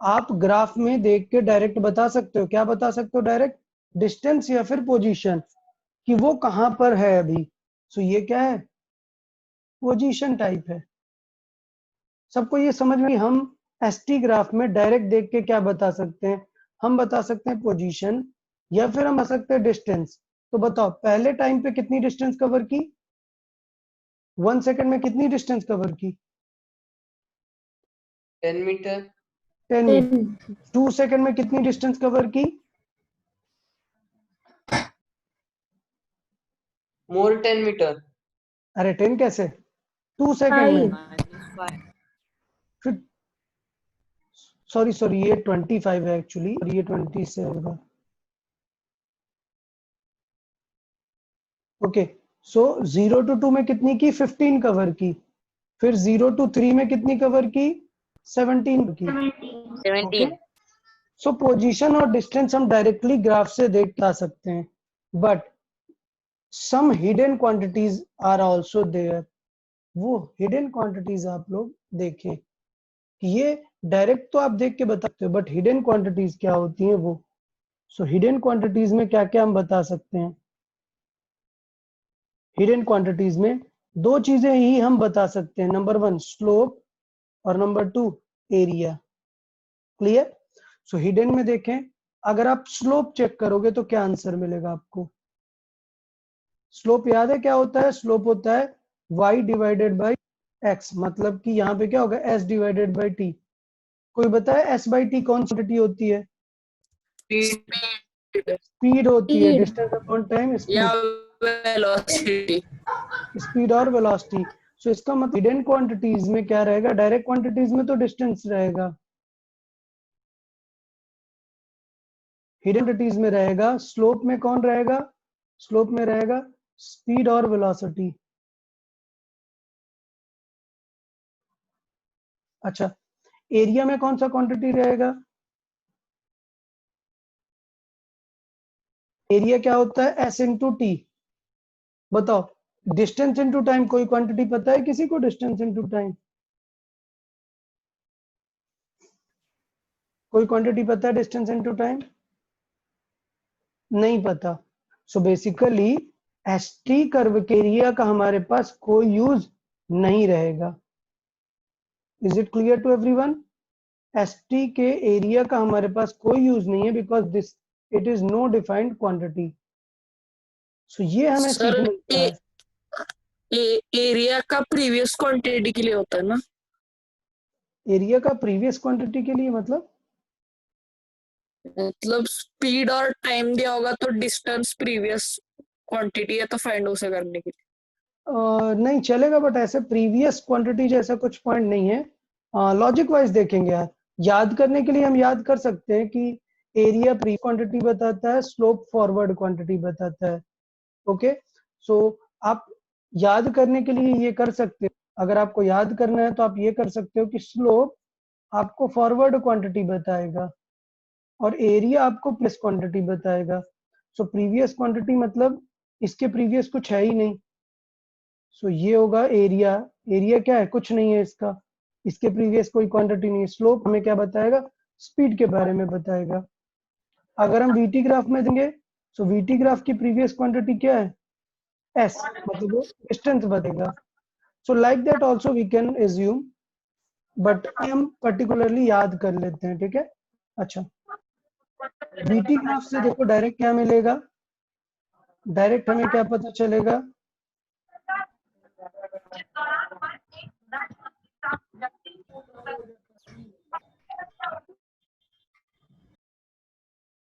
आप ग्राफ में देख के डायरेक्ट बता सकते हो, क्या बता सकते हो डायरेक्ट, डिस्टेंस या फिर पोजीशन, कि वो कहां पर है अभी। सो ये क्या है, पोजीशन टाइप है। सबको ये समझ में, हम एसटी ग्राफ में डायरेक्ट देख के क्या बता सकते हैं, हम बता सकते हैं पोजीशन या फिर हम बता सकते हैं डिस्टेंस। तो बताओ पहले टाइम पे कितनी डिस्टेंस कवर की, 1 सेकंड में कितनी डिस्टेंस कवर की, 10 मीटर। 10 मीटर। 2 सेकंड में कितनी डिस्टेंस कवर की, मोर 10 मीटर। अरे 10 कैसे, 2 सेकंड में। फिर सॉरी ये 25 है एक्चुअली, और ये 20 से होगा। ओके, सो 0 to 2 में कितनी की, 15 कवर की। फिर 0 to 3 में कितनी कवर की, 17 की। 17। सो पोजीशन और डिस्टेंस हम डायरेक्टली ग्राफ से देख पा सकते हैं, but some hidden quantities are also there. वो हिडन क्वांटिटीज आप लोग देखें, ये डायरेक्ट तो आप देख के बता सकते हो, बट हिडन क्वांटिटीज क्या होती हैं वो। सो हिडन क्वांटिटीज में क्या क्या हम बता सकते हैं, हिडन क्वांटिटीज में 2 चीजें ही हम बता सकते हैं, नंबर 1 स्लोप और नंबर 2 एरिया। क्लियर। सो हिडन में देखें, अगर आप स्लोप चेक करोगे तो क्या आंसर मिलेगा आपको। स्लोप याद है क्या होता है, स्लोप होता है y डिवाइडेड बाई x, मतलब कि यहाँ पे क्या होगा, s डिवाइडेड बाई t। कोई बताए s बाई t कौन सी क्वांटिटी होती है, स्पीड होती है, डिस्टेंस अपॉन टाइम, या स्पीड, वेलोसिटी। स्पीड और वेलोसिटी। सो इसका मतलब हिडन क्वांटिटीज में क्या रहेगा, डायरेक्ट क्वांटिटीज में तो डिस्टेंस रहेगा, हिडन क्वांटिटीज में रहेगा, स्लोप में कौन रहेगा, स्लोप में रहेगा स्पीड और वेलोसिटी। अच्छा, एरिया में कौन सा क्वांटिटी रहेगा, एरिया क्या होता है, s इंटू टी। बताओ डिस्टेंस इंटू टाइम, कोई क्वांटिटी पता है किसी को, डिस्टेंस इंटू टाइम कोई क्वांटिटी पता है, डिस्टेंस इंटू टाइम नहीं पता। सो बेसिकली एसटी कर्व के एरिया का हमारे पास कोई यूज नहीं रहेगा। Is it clear to everyone, ST के एरिया का हमारे पास कोई यूज नहीं है, because this it is no defined quantity. So ये हमें सर सीखना है। एरिया का प्रीवियस क्वांटिटी के लिए होता है ना। एरिया का प्रीवियस क्वांटिटी के लिए मतलब स्पीड और टाइम दिया होगा तो डिस्टेंस प्रीवियस क्वांटिटी है तो फाइंड उसे करने के लिए। नहीं चलेगा, बट ऐसे प्रीवियस क्वांटिटी जैसा कुछ पॉइंट नहीं है। लॉजिक वाइज देखेंगे यार, याद करने के लिए हम याद कर सकते हैं कि एरिया प्री क्वांटिटी बताता है, स्लोप फॉरवर्ड क्वांटिटी बताता है। ओके, सो आप याद करने के लिए ये कर सकते हो, अगर आपको याद करना है तो आप ये कर सकते हो कि स्लोप आपको फॉरवर्ड क्वांटिटी बताएगा और एरिया आपको प्लस क्वांटिटी बताएगा। सो प्रीवियस क्वांटिटी मतलब इसके प्रीवियस कुछ है ही नहीं, सो ये होगा एरिया। एरिया क्या है, कुछ नहीं है इसका, इसके प्रीवियस कोई क्वांटिटी नहीं है। स्लोप हमें क्या बताएगा, स्पीड के बारे में बताएगा। अगर हम वीटी ग्राफ में देंगे, सो वीटी ग्राफ की प्रीवियस क्वांटिटी क्या है, एस, मतलब वो डिस्टेंस बताएगा। So like that also we can assume, but हम पर्टिकुलरली याद कर लेते हैं, ठीक है। अच्छा, वीटी ग्राफ से देखो डायरेक्ट क्या मिलेगा, डायरेक्ट हमें क्या पता चलेगा,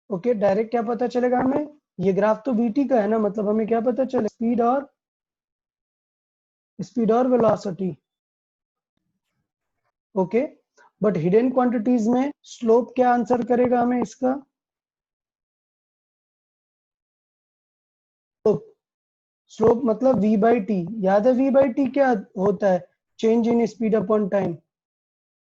ओके डायरेक्ट क्या पता चलेगा हमें, ये ग्राफ तो वीटी का है ना, मतलब हमें क्या पता चले, स्पीड और velocity. Okay, but hidden quantities में स्लोप क्या आंसर करेगा हमें इसका? स्लोप मतलब v बाई टी। याद है v बाई टी क्या होता है? Change in speed upon time.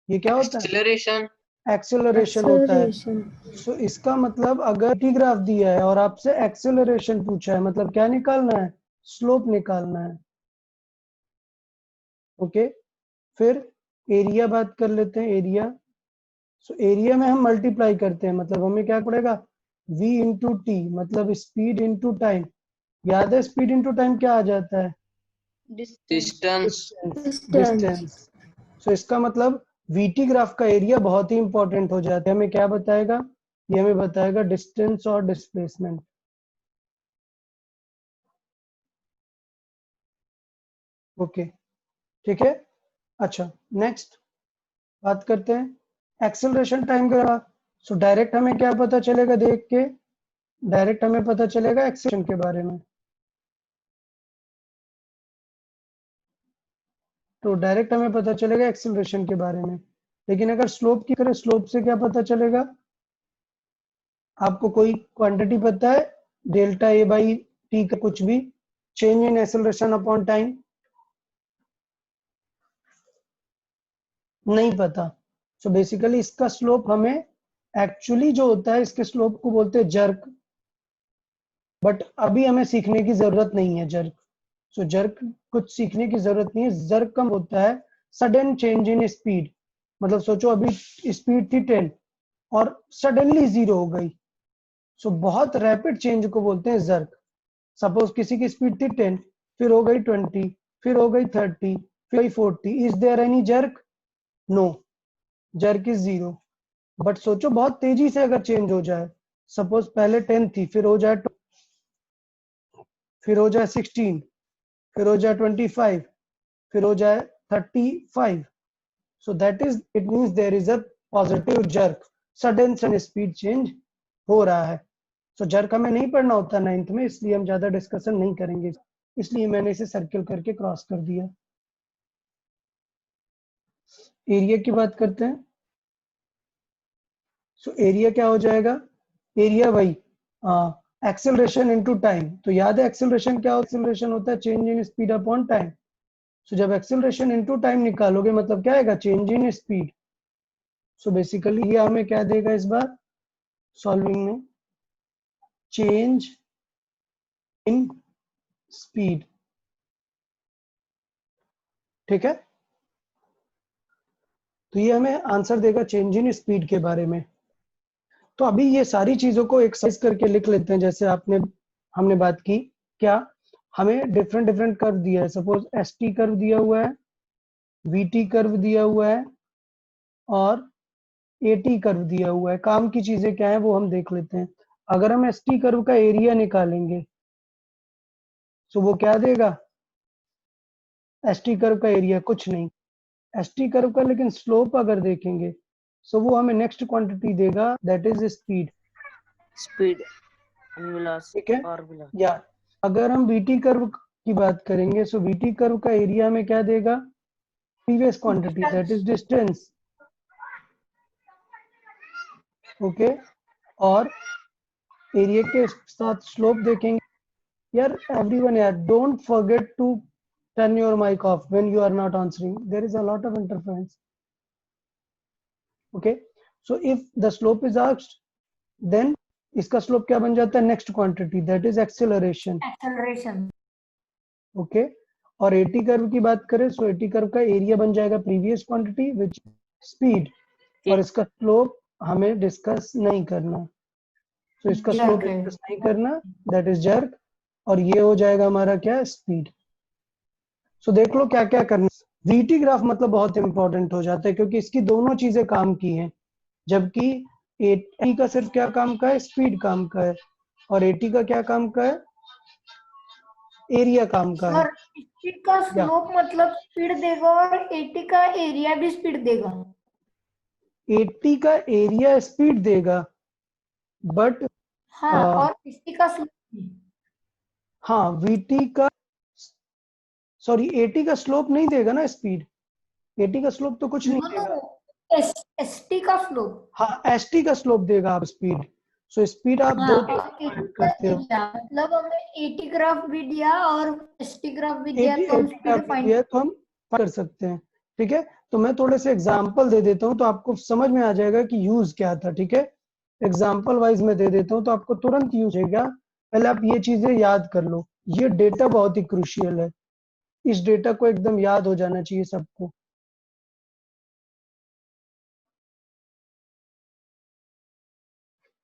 ये क्या होता है? एक्सेलरेशन। एक्सेलरेशन होता है। Acceleration. सो इसका मतलब अगर टी ग्राफ दिया है और आपसे एक्सेलरेशन पूछा है, मतलब क्या निकालना है? स्लोप निकालना है। ओके, फिर एरिया बात कर लेते हैं। एरिया, सो एरिया में हम मल्टीप्लाई करते हैं, मतलब हमें क्या पड़ेगा? v इंटू टी, मतलब स्पीड इंटू टाइम। याद है स्पीड इंटू टाइम क्या आ जाता है? डिस्टेंस। डिस्टेंस। सो इसका मतलब vt ग्राफ का एरिया बहुत ही इंपॉर्टेंट हो जाता है। हमें क्या बताएगा? ये हमें बताएगा डिस्टेंस और डिस्प्लेसमेंट। ओके, ठीक है। अच्छा, नेक्स्ट बात करते हैं acceleration time graph. So direct हमें क्या पता चलेगा? देख के डायरेक्ट हमें पता चलेगा एक्सेलरेशन के बारे में। तो डायरेक्ट हमें पता चलेगा एक्सेलरेशन के बारे में। लेकिन अगर स्लोप की करें, स्लोप से क्या पता चलेगा? आपको कोई क्वांटिटी पता है? डेल्टा ए बाई टी का कुछ भी, change in acceleration upon time? नहीं पता। सो बेसिकली इसका स्लोप हमें एक्चुअली जो होता है, इसके स्लोप को बोलते हैं जर्क। बट अभी हमें सीखने की जरूरत नहीं है जर्क। सो जर्क कुछ सीखने की जरूरत नहीं है। जर्क कम होता है सडन चेंज इन स्पीड। मतलब सोचो अभी स्पीड थी 10 और सडनली 0 हो गई। सो बहुत रैपिड चेंज को बोलते हैं जर्क। सपोज किसी की स्पीड थी 10, फिर हो गई 20, फिर हो गई 30, फिर 40। Is there any jerk? No, jerk is 0। But सोचो बहुत तेजी से अगर चेंज हो जाए, सपोज पहले 10 थी, फिर हो जाए 16, फिर हो जाए 25, फिर हो जाए 35। So that is, it means there is a positive jerk. Sudden speed change हो रहा है। सो जर्क हमें नहीं पढ़ना होता 9th में, इसलिए हम ज्यादा डिस्कशन नहीं करेंगे, इसलिए मैंने इसे सर्किल करके क्रॉस कर दिया। एरिया की बात करते हैं। सो एरिया क्या हो जाएगा? एरिया वही एक्सेलरेशन इनटू टाइम। तो याद है एक्सेलरेशन क्या? एक्सेलरेशन होता है change in speed upon time. So जब एक्सेलरेशन इनटू टाइम निकालोगे, मतलब क्या आएगा? Change in speed. So basically ये हमें क्या देगा इस बार सॉल्विंग में? Change in speed. ठीक है, तो ये हमें आंसर देगा चेंज इन स्पीड के बारे में। तो अभी ये सारी चीजों को एक्सरसाइज करके लिख लेते हैं, जैसे हमने बात की। क्या हमें डिफरेंट डिफरेंट कर्व दिया है? सपोज एस टी कर्व दिया हुआ है, वी टी कर्व दिया हुआ है और ए टी कर्व दिया हुआ है। काम की चीजें क्या है वो हम देख लेते हैं। अगर हम एस टी कर्व का एरिया निकालेंगे तो वो क्या देगा? एस टी कर्व का एरिया कुछ नहीं, एस टी कर्व का। लेकिन स्लोप अगर देखेंगे तो वो हमें नेक्स्ट क्वांटिटी देगा, दैट इज स्पीड। स्पीड विलास ठीक है, और विलास। या अगर हम वीटी कर्व की बात करेंगे तो वीटी कर्व का एरिया में क्या देगा? Previous quantity, that is distance. Okay, और एरिया के साथ स्लोप देखेंगे। यार एवरीवन, यार don't forget to turn your mic off when you are not answering. There is a lot of interference. Okay, so if the slope is asked, then इसका slope क्या बन जाता है? Next quantity, that is acceleration. Okay, और eighty curve की बात करें तो एटी कर्व का एरिया बन जाएगा प्रीवियस क्वांटिटी विच स्पीड, और इसका स्लोप हमें डिस्कस नहीं करना। तो इसका स्लोप डिस्कस नहीं करना, दैट इज जर्क, और ये हो जाएगा हमारा क्या? स्पीड। सो देख लो क्या क्या करना। वीटी ग्राफ मतलब बहुत इंपॉर्टेंट हो जाता है क्योंकि इसकी दोनों चीजें काम की हैं, जबकि एटी का सिर्फ क्या काम का है? स्पीड काम का है, और एटी का क्या काम का है? एरिया काम का है। सर स्पीड का स्लोप मतलब स्पीड देगा और 80 का एरिया भी स्पीड देगा। 80 का एरिया स्पीड देगा, बट हाँ, और 80 का स्लोप भी। हाँ वीटी का, सॉरी 80 का स्लोप नहीं देगा ना स्पीड। 80 का स्लोप तो कुछ नहीं देगा। एसटी का स्लोप। हाँ, एसटी का स्लोप देगा आप स्पीड। सो स्पीड आप हाँ, दो और फाइंड करते हो। मतलब हमने 80 ग्राफ भी दिया और एसटी ग्राफ भी दिया 80 तो हम 80 का स्पीड भी फाइंड दिया है तो हम कर सकते हैं। ठीक है, तो मैं थोड़े से एग्जांपल दे देता हूँ तो आपको समझ में आ जाएगा कि यूज क्या था। ठीक है, एग्जांपल वाइज मैं दे देता हूँ तो आपको तुरंत यूज होगा। पहले आप ये चीजें याद कर लो, ये डेटा बहुत ही क्रूशियल है, इस डेटा को एकदम याद हो जाना चाहिए सबको।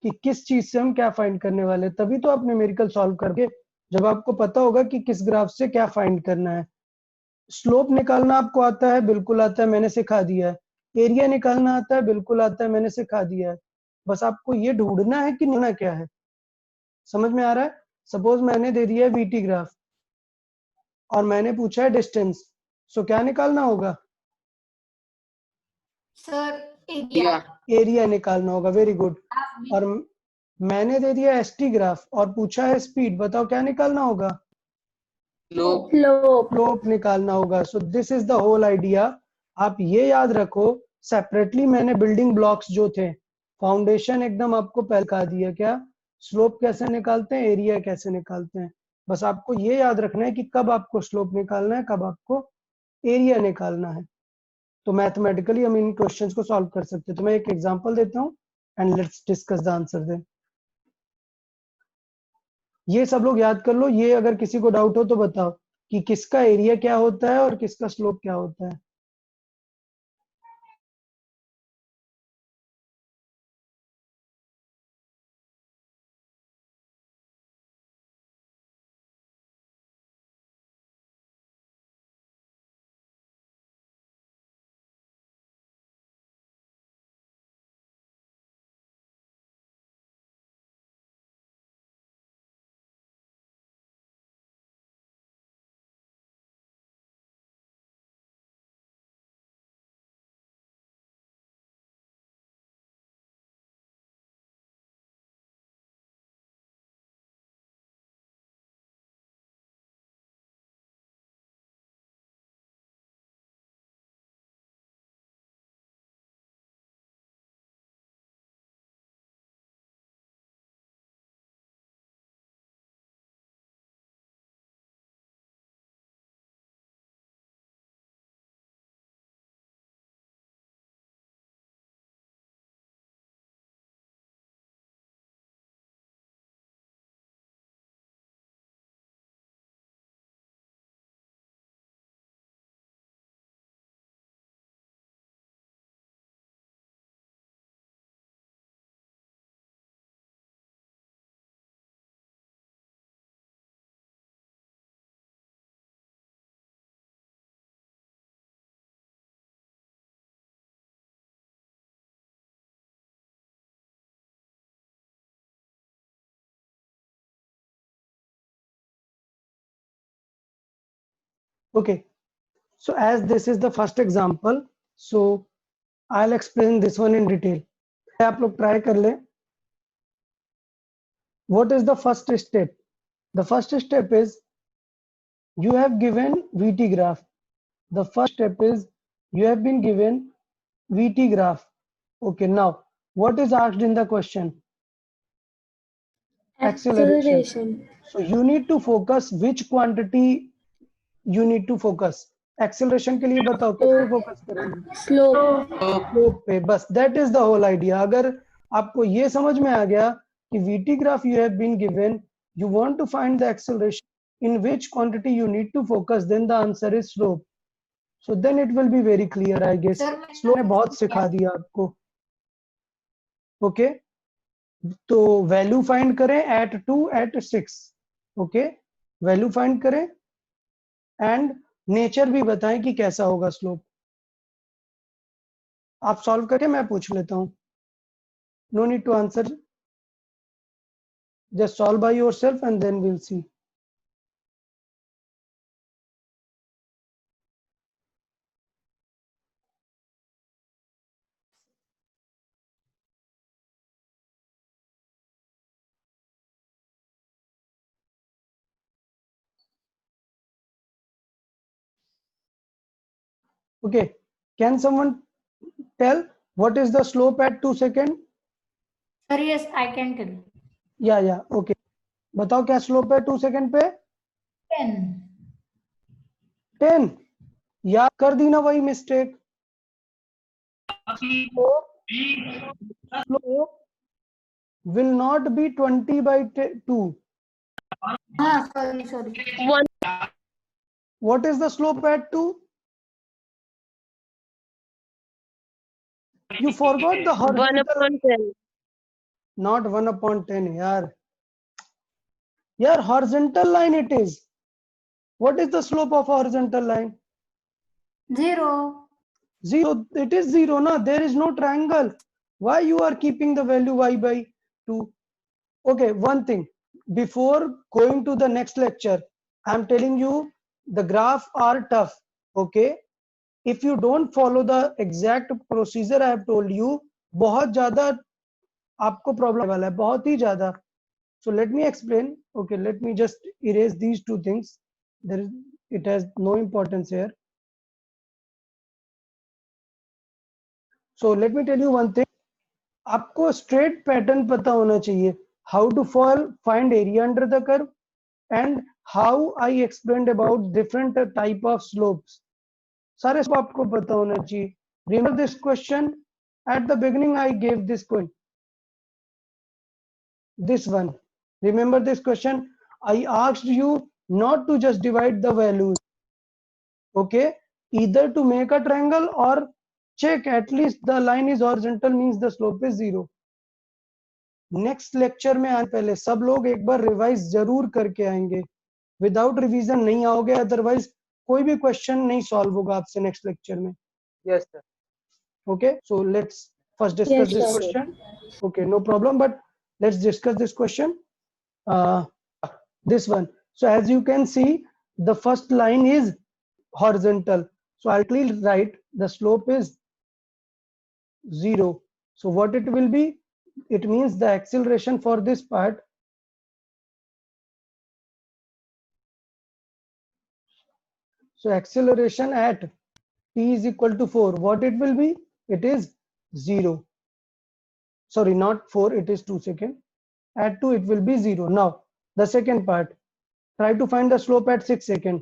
कि किस चीज से हम क्या फाइंड करने वाले हैं, तभी तो आप न्यूमेरिकल सॉल्व करके, जब आपको पता होगा कि किस ग्राफ से क्या फाइंड करना है। स्लोप निकालना आपको आता है, बिल्कुल आता है, मैंने सिखा दिया है। एरिया निकालना आता है, बिल्कुल आता है, मैंने सिखा दिया है। बस आपको ये ढूंढना है कि निकालना क्या है। समझ में आ रहा है? सपोज मैंने दे दिया है वीटी ग्राफ और मैंने पूछा है डिस्टेंस, सो क्या निकालना होगा? Sir area. एरिया निकालना होगा। Very good. और मैंने दे दिया एसटी ग्राफ और पूछा है स्पीड, बताओ क्या निकालना होगा? स्लोप। स्लोप। स्लोप निकालना होगा। So this is the whole idea. आप ये याद रखो, सेपरेटली मैंने बिल्डिंग ब्लॉक्स जो थे, फाउंडेशन एकदम आपको पहले बता दिया, क्या स्लोप कैसे निकालते हैं, एरिया कैसे निकालते हैं। बस आपको ये याद रखना है कि कब आपको स्लोप निकालना है, कब आपको एरिया निकालना है। तो मैथमेटिकली हम इन क्वेश्चंस को सॉल्व कर सकते हैं। तो मैं एक एग्जांपल देता हूँ and let's discuss the answer then. ये सब लोग याद कर लो। ये अगर किसी को डाउट हो तो बताओ कि किसका एरिया क्या होता है और किसका स्लोप क्या होता है। Okay, so as this is the first example, so I'll explain this one in detail. आप लोग ट्राई कर लें. What is the first step? The first step is you have given VT graph. The first step is you have been given VT graph. Okay, now what is asked in the question? Acceleration. So you need to focus which quantity you need to focus. Acceleration के लिए बताओ किस पे focus करेंगे? Slope. Slope पे. बस that is the whole idea. अगर आपको ये समझ में आ गया कि VT graph you have been given, you want to find the acceleration, in which quantity you need to focus, then the answer is slope. So then it will be very clear, I guess. Slope ने बहुत सिखा दिया आपको. Okay, तो value find करें at 2 at 6. Okay, value find करें and nature भी बताएं कि कैसा होगा स्लोप. आप सॉल्व करके मैं पूछ लेता हूं. No need to answer, just solve by yourself and then we'll see. Okay, can someone tell What is the slope at 2 second? Sir, yes, I can tell. Yeah, okay. बताओ क्या slope है 2 second पे? 10. 10. याद कर दी ना वही mistake. Slope will not be 20 by 2. Sorry. One. What is the slope at 2? You forgot the One horizontal. upon 10. Not 1 upon 10, yaar. Yaar, horizontal line it is. What is the slope of horizontal line? 0. 0. It is 0, na? There is no triangle. Why you are keeping the value y by 2? Okay, one thing. Before going to the next lecture, I am telling you the graph are tough. Okay? If you don't follow the exact procedure I have told you, बहुत ज़्यादा आपको problem वाला है, बहुत ही ज़्यादा. So let me explain. Okay, let me just erase these two things. It has no importance here. So let me tell you one thing. आपको straight pattern पता होना चाहिए. How to find area under the curve and how I explained about different type of slopes. सारे सब आपको पता होना चाहिए. Remember this question? At the beginning I gave this question. This one. Remember this question? I asked you not to just divide the values. Okay? Either to make a triangle or check at least the line is horizontal means the slope is 0. Next lecture में आने पहले सब लोग एक बार revise जरूर करके आएंगे. Without revision नहीं आओगे, अदरवाइज कोई भी क्वेश्चन नहीं सॉल्व होगा आपसे नेक्स्ट लेक्चर में. Yes, sir. Okay, so let's first discuss Yes, this sir. question. Okay, no problem, but let's discuss this question. This one. So as you can see, the first line is horizontal. So I'll clearly write the slope is 0. So what it will be? It means the acceleration for this part so acceleration at t is equal to 4, what it will be? It is 0. Sorry, not 4, it is 2 second. At 2 it will be 0. Now the second part, try to find the slope at 6 second.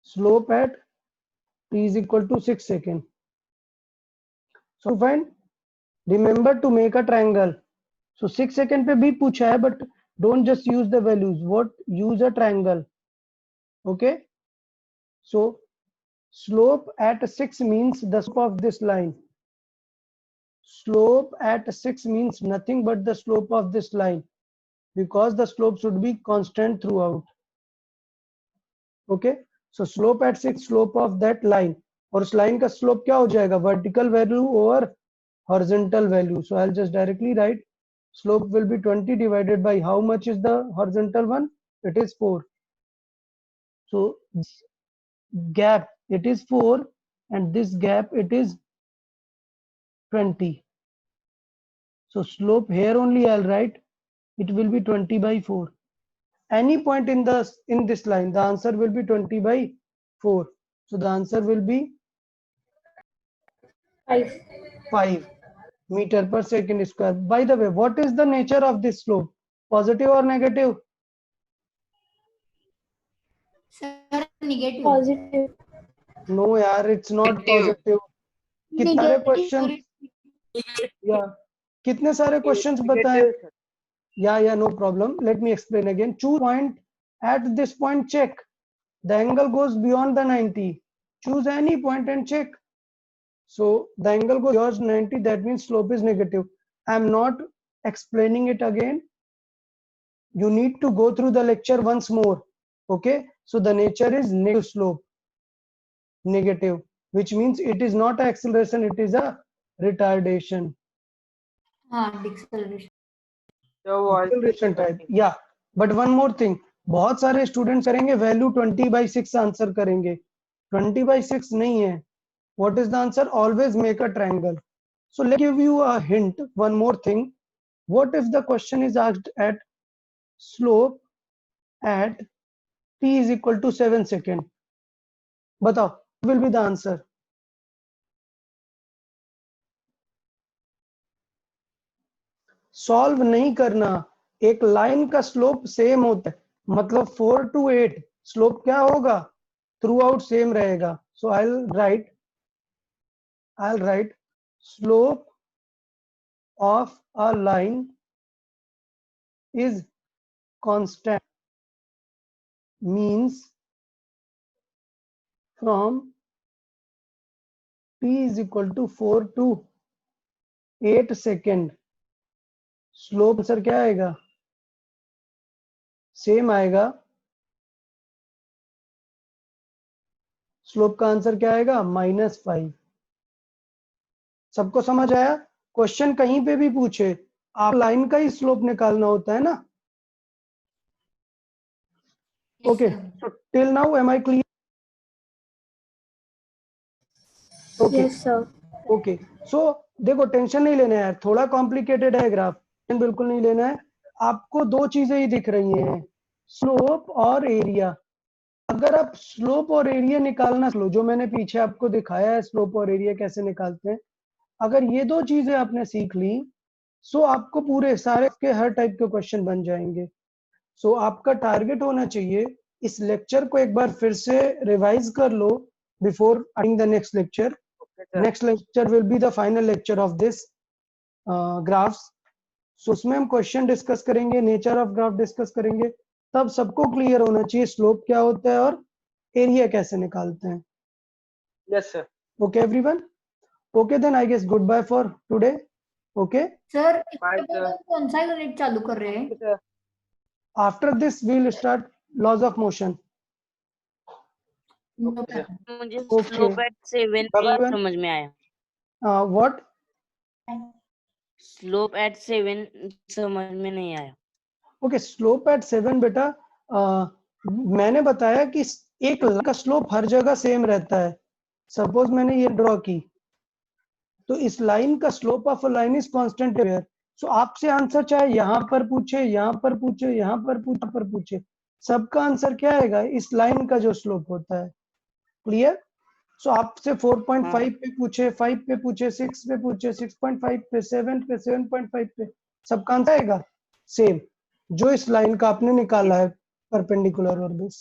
Slope at t is equal to 6 second. So to find, remember to make a triangle. So 6 second पे भी पूछा है, but don't just use the values. What? Use a triangle. Okay. So slope at 6 means the slope of this line. Slope at 6 means nothing but the slope of this line, because the slope should be constant throughout. Okay. So slope at 6, slope of that line. और उस line का slope क्या हो जाएगा? Vertical value over horizontal value. So I'll just directly write slope will be 20 divided by how much is the horizontal one? It is 4. So gap it is 4 and this gap it is 20. So slope here only I'll write it will be 20 by 4. Any point in this line, the answer will be 20 by 4. So the answer will be 5 meter per second square. By the way, what is the nature of this slope? Positive or negative? Sir, negative. Positive. No yaar, it's not Negative. positive. कितने सारे Negative. questions? Yeah. कितने सारे questions बताएं? Negative, sir. Yeah, no problem. Let me explain again. Choose point. At this point, check. The angle goes beyond the 90. Choose any point and check. So the angle goes beyond 90. That means slope is negative. I'm not explaining it again. You need to go through the lecture once more. Okay. So the nature is negative slope. Negative, which means it is not an acceleration. It is a retardation. Deceleration. So was Acceleration type. Yeah. But one more thing. बहुत सारे students करेंगे value 20/6 answer करेंगे. 20/6 नहीं है. What is the answer? Always make a triangle. So let me give you a hint. One more thing. What if the question is asked at slope at t is equal to 7 second? बताओ, what will be the answer? Solve नहीं करना, एक line का slope same होता है, मतलब 4 to 8 slope क्या होगा, थ्रू आउट सेम रहेगा. So I write slope of a line is constant, means from t is equal to 4 to 8 second slope answer क्या आएगा, सेम आएगा. स्लोप का आंसर क्या आएगा, -5. सबको समझ आया? क्वेश्चन कहीं पे भी पूछे, आप लाइन का ही स्लोप निकालना होता है ना. Okay, so till now am I clear? Okay Yes, sir. Okay. So देखो, टेंशन नहीं लेना है यार, थोड़ा कॉम्प्लिकेटेड है ग्राफ, बिल्कुल नहीं लेना है. आपको दो चीजें ही दिख रही हैं, स्लोप और एरिया. अगर आप स्लोप और एरिया निकालना, जो मैंने पीछे आपको दिखाया है स्लोप और एरिया कैसे निकालते हैं, अगर ये दो चीजें आपने सीख ली, सो आपको पूरे सारे के हर टाइप के क्वेश्चन बन जाएंगे. सो आपका टारगेट होना चाहिए, इस लेक्चर को एक बार फिर से रिवाइज कर लो before attending the next lecture. Next lecture will be the final lecture of this graphs. So उसमें हम क्वेश्चन डिस्कस करेंगे, नेचर ऑफ ग्राफ डिस्कस करेंगे, तब सबको क्लियर होना चाहिए स्लोप क्या होता है और एरिया कैसे निकालते हैं. Yes sir. Okay everyone? Okay then I guess good bye for today. Okay, sir Bye, इसके sir. बाद हम कौन सा यूनिट चालू कर रहे हैं? After this we will start laws of motion. No Okay. problem. मुझे Okay. Slope at 7 Bye-bye. नहीं समझ में आया. व्हाट? स्लोप एट 7 समझ में नहीं आया. ओके, स्लोप एट 7 बेटा, मैंने बताया कि एक लाइन का स्लोप हर जगह सेम रहता है. सपोज मैंने ये ड्रॉ की, तो इस लाइन का slope of a line is constant here. So आपसे आंसर चाहे यहाँ पर पूछे, यहाँ पर पूछे, यहाँ पर पूछे, यहाँ पर पूछे, सबका आंसर क्या आएगा, इस लाइन का जो स्लोप होता है. क्लियर? सो आपसे 4.5 पे पूछे, 5 पे पूछे, 6 पे पूछे, 6.5 पे, 7 पे, 7.5 पे, सबका आंसर आएगा सेम, जो इस लाइन का आपने निकाला है परपेंडिकुलर और base.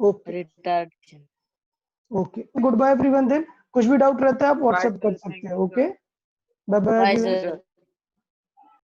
Okay retardation. Okay, good bye everyone. Then कुछ भी डाउट रहता है आप व्हाट्सएप कर sir. सकते Thank हैं. you, sir. Okay, bye bye bye everyone. Sir.